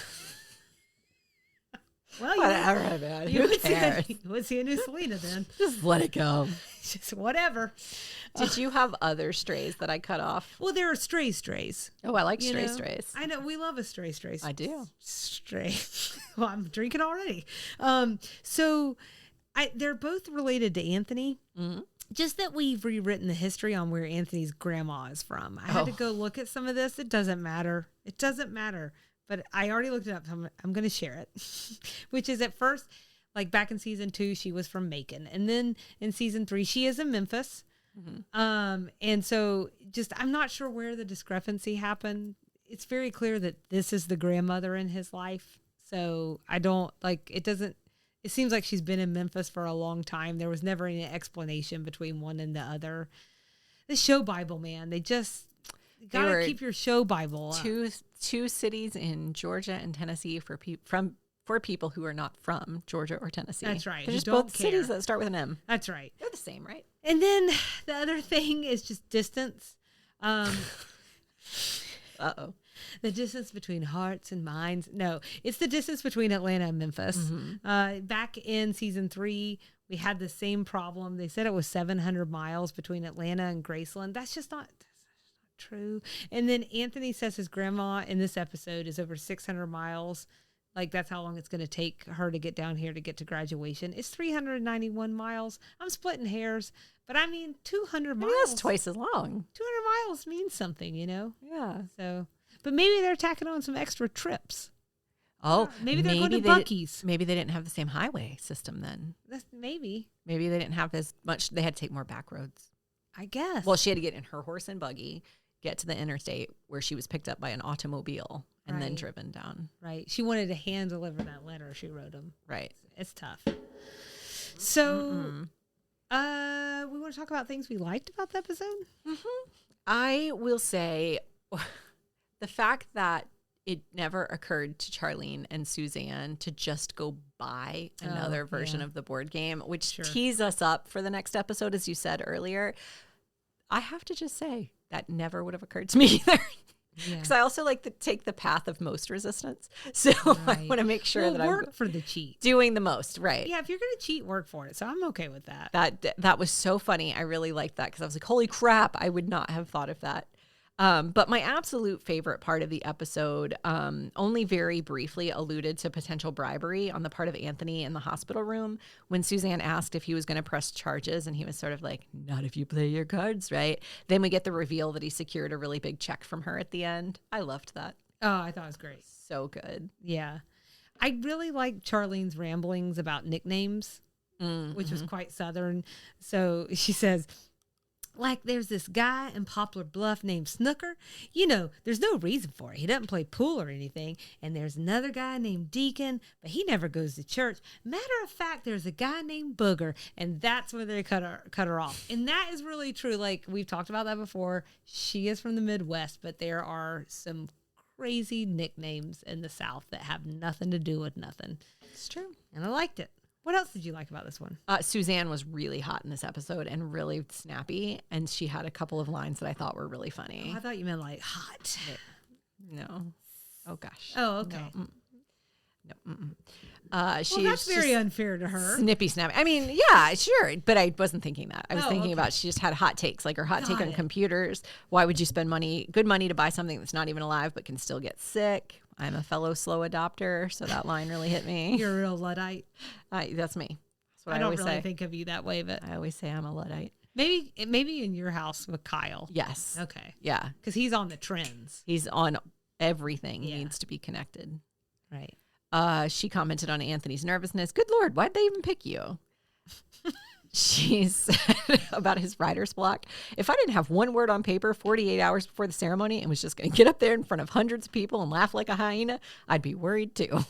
Well, Whatever, man. Who cares? You would see a new Selena then. Just let it go. Just whatever. Did you have other strays that I cut off? Well, there are strays. Oh, I like You know? strays. I know. We love a stray. I do. Stray. Well, I'm drinking already. So they're both related to Anthony. Mm-hmm. Just That we've rewritten the history on where Anthony's grandma is from. I had to go look at some of this. It doesn't matter. But I already looked it up. So I'm going to share it. Which is, at first, like back in season 2, she was from Macon. And then in season 3, she is in Memphis. Mm-hmm. And so I'm not sure where the discrepancy happened. It's very clear that this is the grandmother in his life. So it seems like she's been in Memphis for a long time. There was never any explanation between one and the other. The show Bible, man, they gotta keep your show Bible up. two cities in Georgia and Tennessee for for people who are not from Georgia or Tennessee. That's right. They're Who just don't both care. cities that start with an M. That's right. They're the same, right? And then the other thing is just distance. Uh-oh. The distance between hearts and minds. No, it's the distance between Atlanta and Memphis. Mm-hmm. Back in season 3, we had the same problem. They said it was 700 miles between Atlanta and Graceland. That's just not true. And then Anthony says his grandma in this episode is over 600 miles. Like, that's how long it's going to take her to get down here to get to graduation. It's 391 miles. I'm splitting hairs, but I mean, 200 miles. That's twice as long. 200 miles means something, Yeah. So, but maybe they're tacking on some extra trips. Oh, Maybe they're going to Buc-ee's. Maybe they didn't have the same highway system then. Maybe. Maybe they didn't have as much. They had to take more back roads. I guess. Well, she had to get in her horse and buggy, get to the interstate where she was picked up by an automobile and then driven down. Right. She wanted to hand deliver that letter she wrote him. Right. It's tough. So, we want to talk about things we liked about the episode? Mm-hmm. I will say the fact that it never occurred to Charlene and Suzanne to just go buy another version of the board game, which tees us up for the next episode, as you said earlier. I have to just say that never would have occurred to me either. Because I also like to take the path of most resistance. So I want to make sure that work for the cheat. Doing the most, right? Yeah, if you're going to cheat, work for it. So I'm okay with that. That was so funny. I really liked that because I was like, holy crap, I would not have thought of that. But my absolute favorite part of the episode only very briefly alluded to potential bribery on the part of Anthony in the hospital room when Suzanne asked if he was going to press charges, and he was sort of like, not if you play your cards right. Then we get the reveal that he secured a really big check from her at the end. I loved that. Oh, I thought it was great. So good. Yeah. I really liked Charlene's ramblings about nicknames, which was quite Southern. So she says, like, there's this guy in Poplar Bluff named Snooker. There's no reason for it. He doesn't play pool or anything. And there's another guy named Deacon, but he never goes to church. Matter of fact, there's a guy named Booger, and that's where they cut her off. And that is really true. Like, we've talked about that before. She is from the Midwest, but there are some crazy nicknames in the South that have nothing to do with nothing. It's true. And I liked it. What else did you like about this one? Suzanne was really hot in this episode and really snappy, and she had a couple of lines that I thought were really funny. Oh, I thought you meant like hot. No. Oh, gosh. Oh, okay. No. That's very unfair to her. Snippy, snappy. I mean, yeah, sure, but I wasn't thinking that. I was thinking about she just had hot takes, like her hot take on computers. Why would you spend good money to buy something that's not even alive but can still get sick? I'm a fellow slow adopter, so that line really hit me. You're a real Luddite. That's me. That's what I I don't always really say. think of you that way, but I always say I'm a Luddite. Maybe in your house with Kyle. Yes. Okay. Yeah. Because he's on the trends. He's on everything. He needs to be connected. Right. She commented on Anthony's nervousness. Good Lord, why'd they even pick you? She said about his writer's block, if I didn't have one word on paper 48 hours before the ceremony and was just going to get up there in front of hundreds of people and laugh like a hyena, I'd be worried too.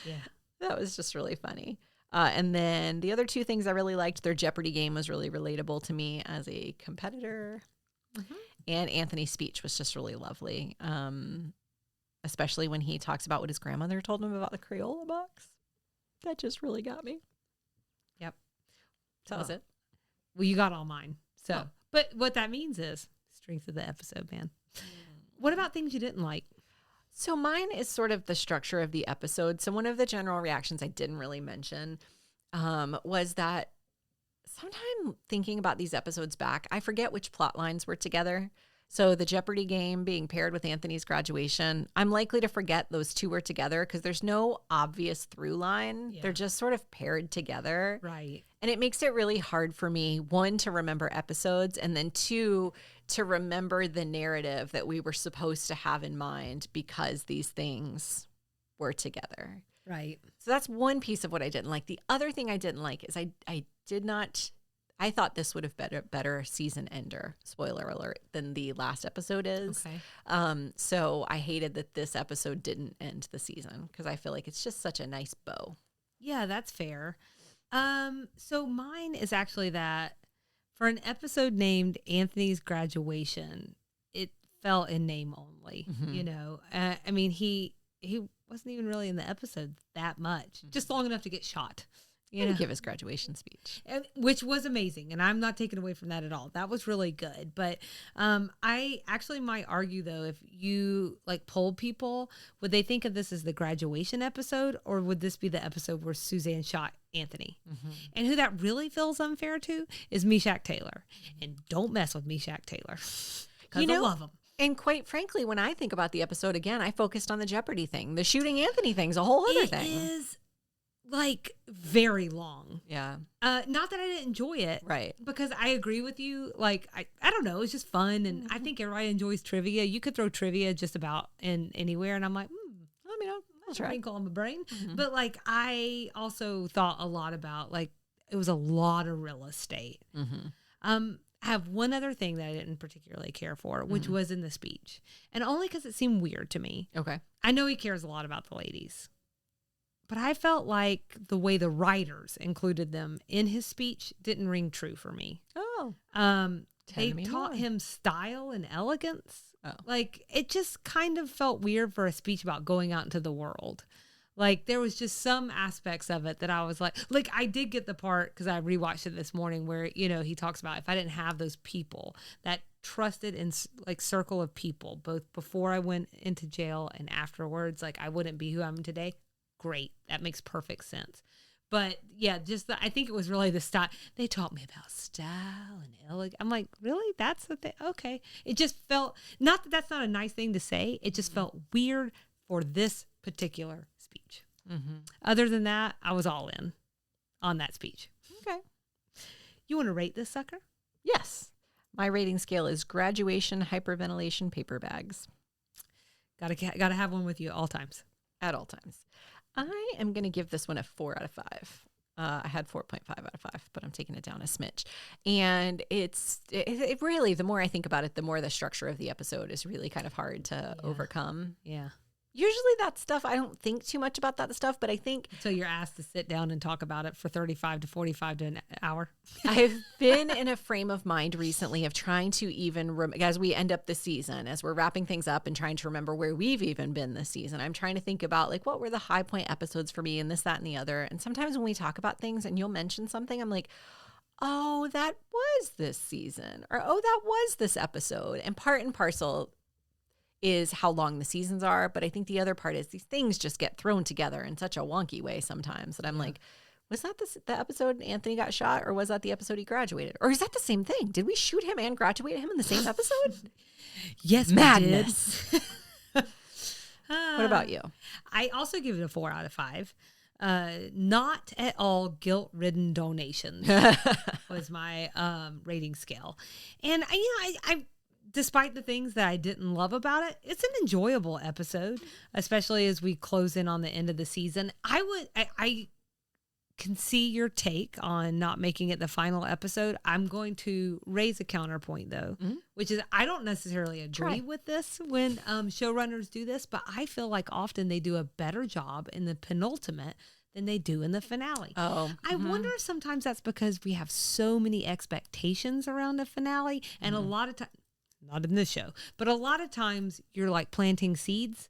Yeah. That was just really funny. And then the other two things I really liked, their Jeopardy game was really relatable to me as a competitor. Mm-hmm. And Anthony's speech was just really lovely, especially when he talks about what his grandmother told him about the Crayola box. That just really got me. Yep. So that was it. Well, you got all mine. So, but what that means is strength of the episode, man. What about things you didn't like? So mine is sort of the structure of the episode. So one of the general reactions I didn't really mention was that sometime thinking about these episodes back, I forget which plot lines were together. So the Jeopardy game being paired with Anthony's graduation, I'm likely to forget those two were together because there's no obvious through line. Yeah. They're just sort of paired together. Right. And it makes it really hard for me, one, to remember episodes, and then two, to remember the narrative that we were supposed to have in mind because these things were together. Right. So that's one piece of what I didn't like. The other thing I didn't like is I thought this would have been better season ender, spoiler alert, than the last episode is. Okay. So I hated that this episode didn't end the season because I feel like it's just such a nice bow. Yeah, that's fair. So mine is actually that for an episode named Anthony's Graduation, it fell in name only. Mm-hmm. I mean, he wasn't even really in the episode that much, just long enough to get shot. You know, give his graduation speech, which was amazing, and I'm not taking away from that at all. That was really good. But I actually might argue, though, if you like polled people, would they think of this as the graduation episode, or would this be the episode where Suzanne shot Anthony? And who that really feels unfair to is Meshach Taylor. And don't mess with Meshach Taylor, because I love him. And quite frankly, when I think about the episode again, I focused on the Jeopardy thing. The shooting Anthony thing's a whole other thing. It is like very long. Yeah. Not that I didn't enjoy it. Right. Because I agree with you. Like, I don't know. It's just fun. And I think everybody enjoys trivia. You could throw trivia just about in anywhere. And I'm like, I'll try. Wrinkle on my brain. But like, I also thought a lot about, like, it was a lot of real estate. I have one other thing that I didn't particularly care for, which was in the speech. And only because it seemed weird to me. Okay. I know he cares a lot about the ladies. But I felt like the way the writers included them in his speech didn't ring true for me. Oh. They taught him style and elegance. Oh. Like, it just kind of felt weird for a speech about going out into the world. Like, there was just some aspects of it that I was like, I did get the part, because I rewatched it this morning, where, he talks about if I didn't have those people, that trusted and like circle of people, both before I went into jail and afterwards, like, I wouldn't be who I am today. Great. That makes perfect sense. But yeah, I think it was really the style. They taught me about style and elegance. I'm like, really? That's the thing? Okay. It just felt, not that that's not a nice thing to say. It just felt weird for this particular speech. Other than that, I was all in on that speech. Okay. You want to rate this sucker? Yes. My rating scale is graduation hyperventilation paper bags. Gotta have one with you at all times. At all times. I am going to give this one a 4 out of 5. I had 4.5 out of 5, but I'm taking it down a smidge. And it really, the more I think about it, the more the structure of the episode is really kind of hard to overcome. Yeah. Usually that stuff, I don't think too much about that stuff, but I think... So you're asked to sit down and talk about it for 35 to 45 to an hour? I've been in a frame of mind recently of trying to even, as we end up the season, as we're wrapping things up and trying to remember where we've even been this season, I'm trying to think about, like, what were the high point episodes for me and this, that, and the other. And sometimes when we talk about things and you'll mention something, I'm like, oh, that was this season. Or, oh, that was this episode. And part and parcel is how long the seasons are. But I think the other part is these things just get thrown together in such a wonky way sometimes that I'm like, was that the episode Anthony got shot, or was that the episode he graduated? Or is that the same thing? Did we shoot him and graduate him in the same episode? Yes, madness. What about you? I also give it a 4 out of 5. Not at all guilt-ridden donations was my rating scale. And I despite the things that I didn't love about it, it's an enjoyable episode, especially as we close in on the end of the season. I can see your take on not making it the final episode. I'm going to raise a counterpoint, though, which is I don't necessarily agree with this when showrunners do this, but I feel like often they do a better job in the penultimate than they do in the finale. I wonder if sometimes that's because we have so many expectations around a finale, and a lot of times, not in this show, but a lot of times you're like planting seeds.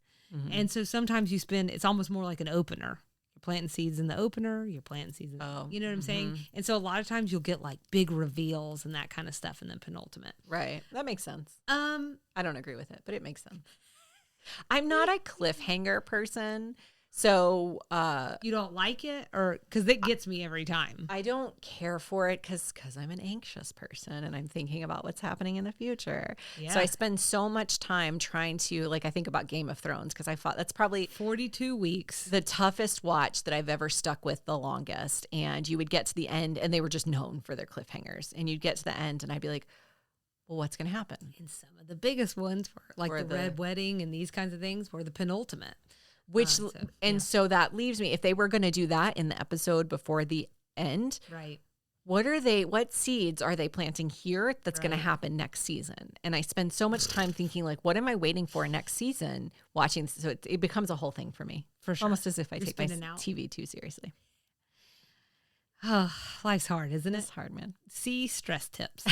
And so sometimes it's almost more like an opener. You're planting seeds in the opener, you're planting seeds you know what I'm saying? And so a lot of times you'll get like big reveals and that kind of stuff in the penultimate. Right. That makes sense. I don't agree with it, but it makes sense. I'm not a cliffhanger person. So you don't like it, or because it gets me every time? I don't care for it because I'm an anxious person and I'm thinking about what's happening in the future. So I spend so much time trying to, like, I think about Game of Thrones because I thought that's probably 42 weeks, the toughest watch that I've ever stuck with the longest. And you would get to the end and they were just known for their cliffhangers. And you'd get to the end and I'd be like, well, what's going to happen? And some of the biggest ones were like the Red Wedding and these kinds of things were the penultimate. So that leaves me, if they were going to do that in the episode before the end, right? What seeds are they planting here that's going to happen next season? And I spend so much time thinking, like, what am I waiting for next season watching? So it becomes a whole thing for me. For sure. Almost as if I take my TV too seriously. Oh, life's hard, isn't it? It's hard, man. See stress tips.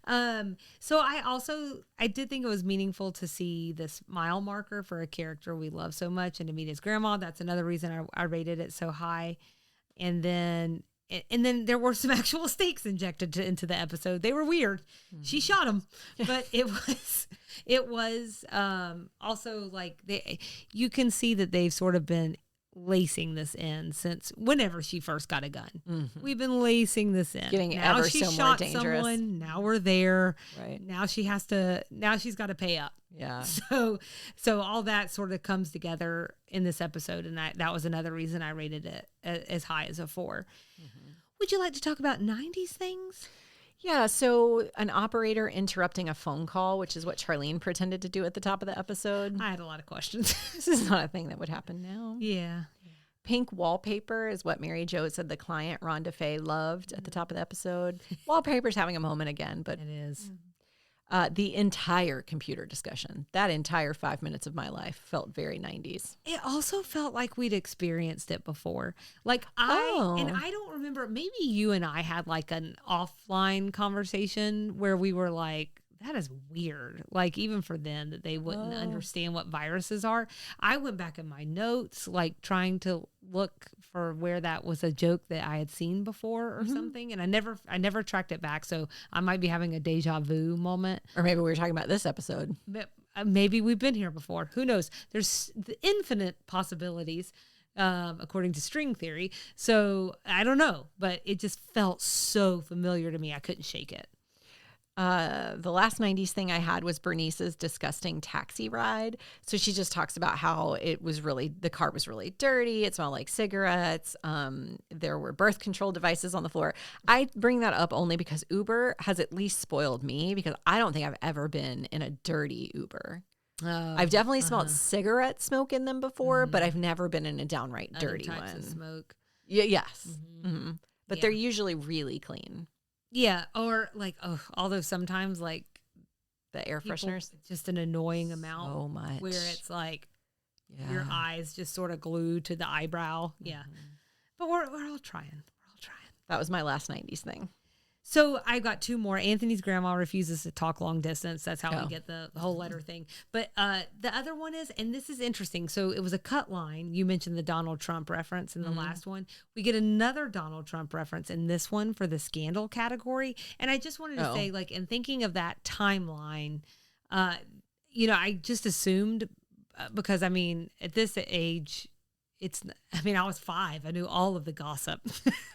So I did think it was meaningful to see this mile marker for a character we love so much and to meet his grandma. That's another reason I rated it so high. And then there were some actual stakes injected into the episode. They were weird. Mm-hmm. She shot him, but it was also like you can see that they've sort of been lacing this in since whenever she first got a gun. Mm-hmm. We've been lacing this in. Getting now ever she so shot more dangerous. Someone. Now we're there. Right. Now she's got to pay up. Yeah. So all that sort of comes together in this episode, and that was another reason I rated it as high as a 4. Mm-hmm. Would you like to talk about 90s things? Yeah, so an operator interrupting a phone call, which is what Charlene pretended to do at the top of the episode. I had a lot of questions. This is not a thing that would happen now. Yeah. Pink wallpaper is what Mary Jo said the client, Rhonda Faye, loved at the top of the episode. Wallpaper's having a moment again, but it is. The entire computer discussion, that entire 5 minutes of my life felt very 90s. It also felt like we'd experienced it before. Like I don't remember, maybe you and I had like an offline conversation where we were like, that is weird. Like even for them that they wouldn't understand what viruses are. I went back in my notes, like trying to look for where that was a joke that I had seen before or something. And I never tracked it back. So I might be having a deja vu moment. Or maybe we were talking about this episode. Maybe we've been here before. Who knows? There's the infinite possibilities. According to string theory. So I don't know, but it just felt so familiar to me. I couldn't shake it. The last 90s thing I had was Bernice's disgusting taxi ride. So she just talks about how the car was really dirty. It smelled like cigarettes. There were birth control devices on the floor. I bring that up only because Uber has at least spoiled me because I don't think I've ever been in a dirty Uber. Oh, I've definitely smelled cigarette smoke in them before, but I've never been in a downright dirty Other one. types of smoke. Yes. Mm-hmm. But they're usually really clean. Yeah, or like, although sometimes like the air fresheners, just an annoying amount. So much. Where it's like your eyes just sort of glued to the eyebrow. Yeah. But we're all trying. That was my last 90s thing. So I got 2 more. Anthony's grandma refuses to talk long distance. That's how we get the whole letter thing. But the other one is, and this is interesting. So it was a cut line. You mentioned the Donald Trump reference in the last one. We get another Donald Trump reference in this one for the scandal category. And I just wanted to say, like, in thinking of that timeline, I just assumed because, I mean, at this age, I was 5. I knew all of the gossip,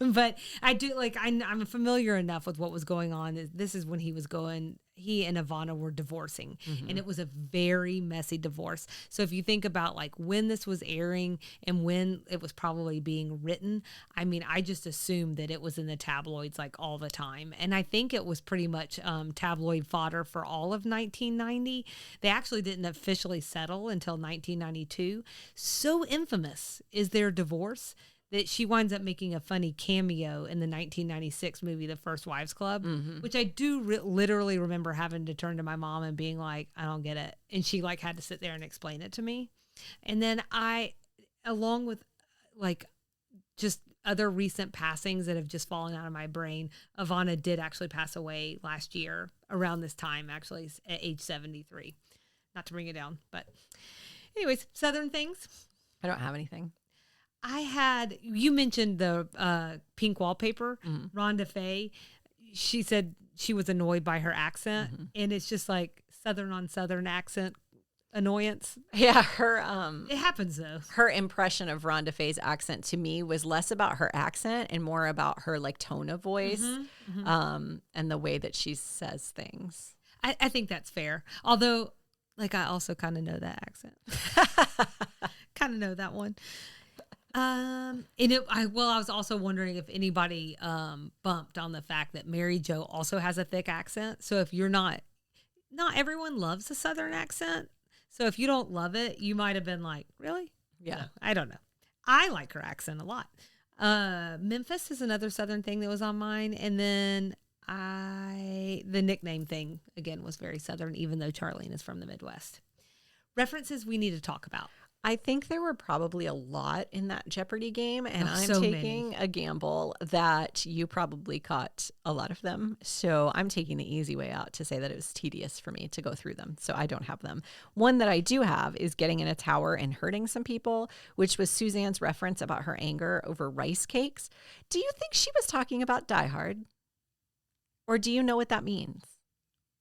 but I do I'm familiar enough with what was going on. This is when he and Ivana were divorcing and it was a very messy divorce. So if you think about like when this was airing and when it was probably being written, I mean, I just assumed that it was in the tabloids like all the time. And I think it was pretty much tabloid fodder for all of 1990. They actually didn't officially settle until 1992. So infamous is their divorce that she winds up making a funny cameo in the 1996 movie, The First Wives Club, which I do literally remember having to turn to my mom and being like, I don't get it. And she like had to sit there and explain it to me. And then along with like just other recent passings that have just fallen out of my brain, Ivana did actually pass away last year around this time, actually at age 73. Not to bring it down, but anyways, Southern things. I don't have anything. You mentioned the pink wallpaper, Rhonda Faye. She said she was annoyed by her accent, and it's just like Southern on Southern accent annoyance. Yeah, it happens though. Her impression of Rhonda Faye's accent to me was less about her accent and more about her like tone of voice, and the way that she says things. I think that's fair. Although, like, I also kind of know that accent. Kind of know that one. I was also wondering if anybody bumped on the fact that Mary Jo also has a thick accent. So if you're not everyone loves a Southern accent. So if you don't love it, you might have been like, really? Yeah. So, I don't know. I like her accent a lot. Memphis is another Southern thing that was on mine. And then the nickname thing, again, was very Southern, even though Charlene is from the Midwest. References we need to talk about. I think there were probably a lot in that Jeopardy game, and I'm so taking a gamble that you probably caught a lot of them. So I'm taking the easy way out to say that it was tedious for me to go through them. So I don't have them. One that I do have is getting in a tower and hurting some people, which was Suzanne's reference about her anger over rice cakes. Do you think she was talking about Die Hard? Or do you know what that means?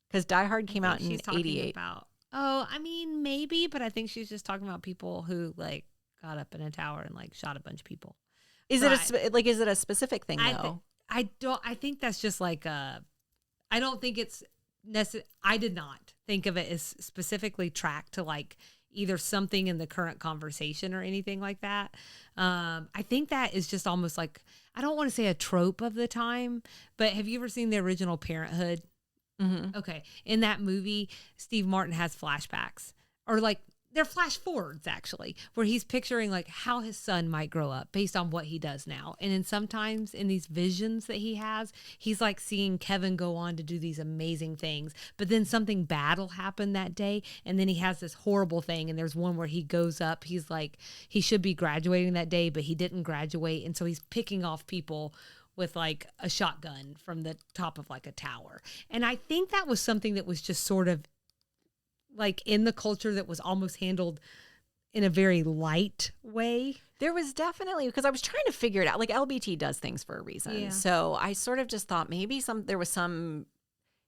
Because Die Hard came out in she's talking 88. about, oh, I mean, maybe, but I think she's just talking about people who like got up in a tower and like shot a bunch of people. Is So is it a specific thing though? I think that's just like I don't think it's necessary. I did not think of it as specifically tracked to like either something in the current conversation or anything like that. I think that is just almost like, I don't want to say a trope of the time, but have you ever seen the original Parenthood? Mm-hmm. Okay. In that movie, Steve Martin has flashbacks, or like they're flash forwards actually, where he's picturing like how his son might grow up based on what he does now. And then sometimes in these visions that he has, he's like seeing Kevin go on to do these amazing things, but then something bad will happen that day. And then he has this horrible thing. And there's one where he goes up, he's like, he should be graduating that day, but he didn't graduate. And so he's picking off people with like a shotgun from the top of like a tower. And I think that was something that was just sort of like in the culture that was almost handled in a very light way. There was definitely, because I was trying to figure it out. Like LBT does things for a reason. Yeah. So I sort of just thought maybe there was some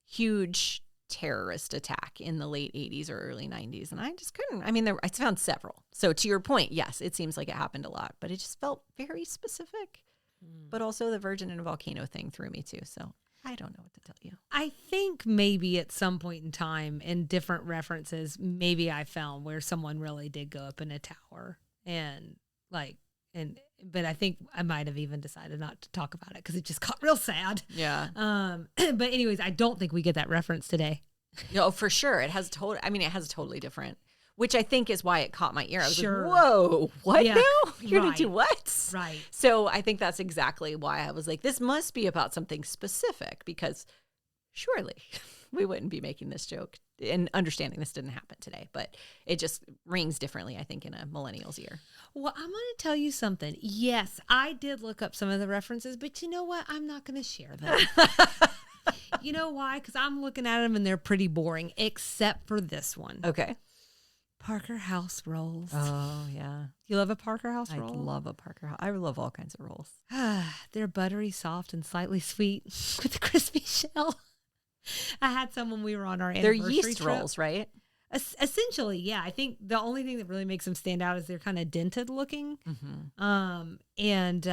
huge terrorist attack in the late 80s or early 90s. And I just couldn't. I mean, I found several. So to your point, yes, it seems like it happened a lot, but it just felt very specific. But also the Virgin and Volcano thing threw me too. So I don't know what to tell you. I think maybe at some point in time in different references, maybe I found where someone really did go up in a tower and like, but I think I might have even decided not to talk about it because it just got real sad. Yeah. But anyways, I don't think we get that reference today. No, for sure. It has it has a totally different, which I think is why it caught my ear. I was Sure. like, whoa, what Yeah, now? You're going right. to do what? Right. So I think that's exactly why I was like, this must be about something specific, because surely we wouldn't be making this joke and understanding this didn't happen today, but it just rings differently, I think, in a millennial's ear. Well, I'm going to tell you something. Yes, I did look up some of the references, but you know what? I'm not going to share them. You know why? Because I'm looking at them and they're pretty boring, except for this one. Okay. Parker House rolls. Oh, yeah. You love a Parker House I roll? love a Parker House. I love all kinds of rolls. They're buttery, soft, and slightly sweet with a crispy shell. I had some when we were on our They're anniversary yeast trip. rolls, right? Essentially, yeah. I think the only thing that really makes them stand out is they're kind of dented looking. Mm-hmm. And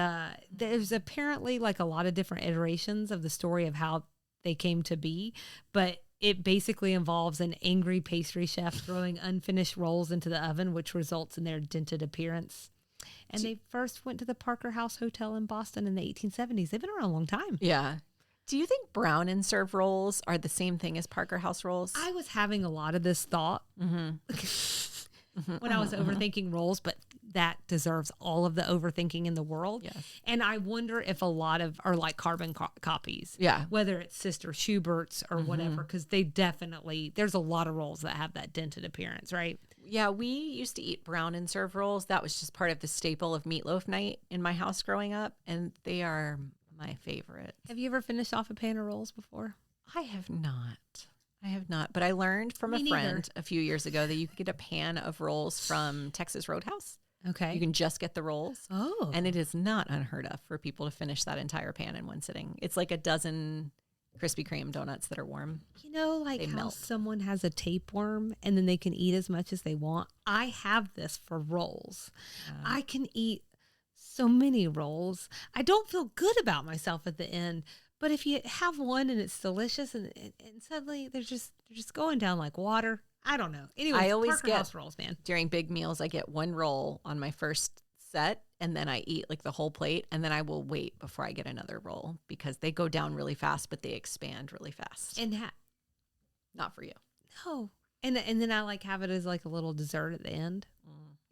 there's apparently like a lot of different iterations of the story of how they came to be, but it basically involves an angry pastry chef throwing unfinished rolls into the oven, which results in their dented appearance. And they first went to the Parker House Hotel in Boston in the 1870s. They've been around a long time. Yeah. Do you think brown and serve rolls are the same thing as Parker House rolls? I was having a lot of this thought when I was overthinking rolls, but that deserves all of the overthinking in the world. Yes. And I wonder if a lot of are like carbon copies. Yeah. Whether it's Sister Schubert's or whatever, because they definitely, there's a lot of rolls that have that dented appearance, right? Yeah, we used to eat brown and serve rolls. That was just part of the staple of meatloaf night in my house growing up, and they are my favorite. Have you ever finished off a pan of rolls before? I have not, but I learned from a friend a few years ago that you could get a pan of rolls from Texas Roadhouse. Okay. You can just get the rolls. Oh. And it is not unheard of for people to finish that entire pan in one sitting. It's like a dozen Krispy Kreme donuts that are warm. You know, like They how melt. someone has a tapeworm and then they can eat as much as they want. I have this for rolls. I can eat so many rolls. I don't feel good about myself at the end, but if you have one and it's delicious and suddenly they're just going down like water. I don't know. Anyway, I always Parker get House rolls, man. During big meals, I get one roll on my first set, and then I eat like the whole plate, and then I will wait before I get another roll because they go down really fast, but they expand really fast. And Not for you. no, and then I like have it as like a little dessert at the end.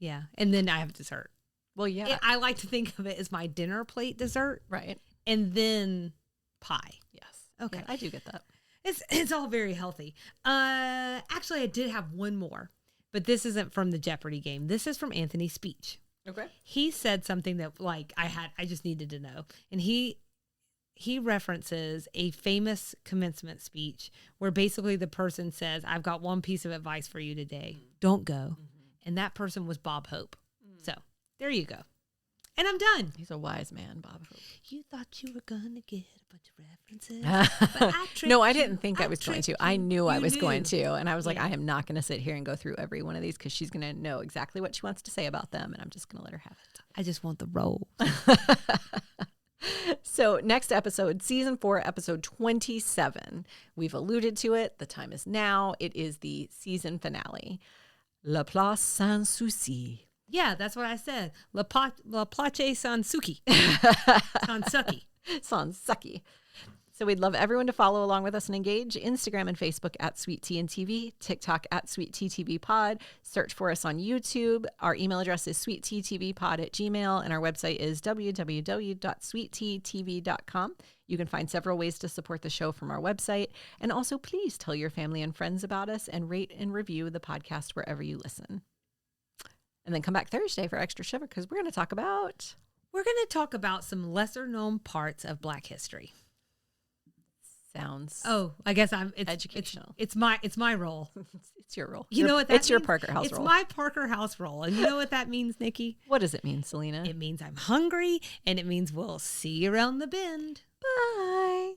Yeah, and then I have dessert. Well, yeah. I like to think of it as my dinner plate dessert, Right. and then pie. Yes. Okay. Yeah, I do get that. It's all very healthy. Actually, I did have one more but this isn't from the Jeopardy game. This is from Anthony's speech. Okay. He said something that like I just needed to know. And he references a famous commencement speech where basically the person says, I've got one piece of advice for you today. Don't go. And that person was Bob Hope. So there you go. And I'm done. He's a wise man, Bob Hope. You thought you were going to get a bunch of references. But I tricked No, I you. didn't think I was going to. I knew I was going knew. to. And I was like, Yeah. I am not going to sit here and go through every one of these because she's going to know exactly what she wants to say about them. And I'm just going to let her have it. I just want the role. So next episode, season 4, episode 27. We've alluded to it. The time is now. It is the season finale. La Place Sans Souci. Yeah, that's what I said. La Place Sansuki. Sansuki. Sansuki. So we'd love everyone to follow along with us and engage. Instagram and Facebook at Sweet Tea and TV, TikTok at Sweet Tea TV Pod. Search for us on YouTube. Our email address is sweetteatvpod@gmail.com, and our website is www.sweetteatv.com. You can find several ways to support the show from our website. And also, please tell your family and friends about us and rate and review the podcast wherever you listen. And then come back Thursday for Extra Shiver because we're going to talk about... We're going to talk about some lesser known parts of Black history. Sounds I guess it's educational. It's my role. It's your role. You know what that It's your means? Parker House It's role. my Parker House role. And you know what that means, Nikki? What does it mean, Selena? It means I'm hungry, and it means we'll see you around the bend. Bye.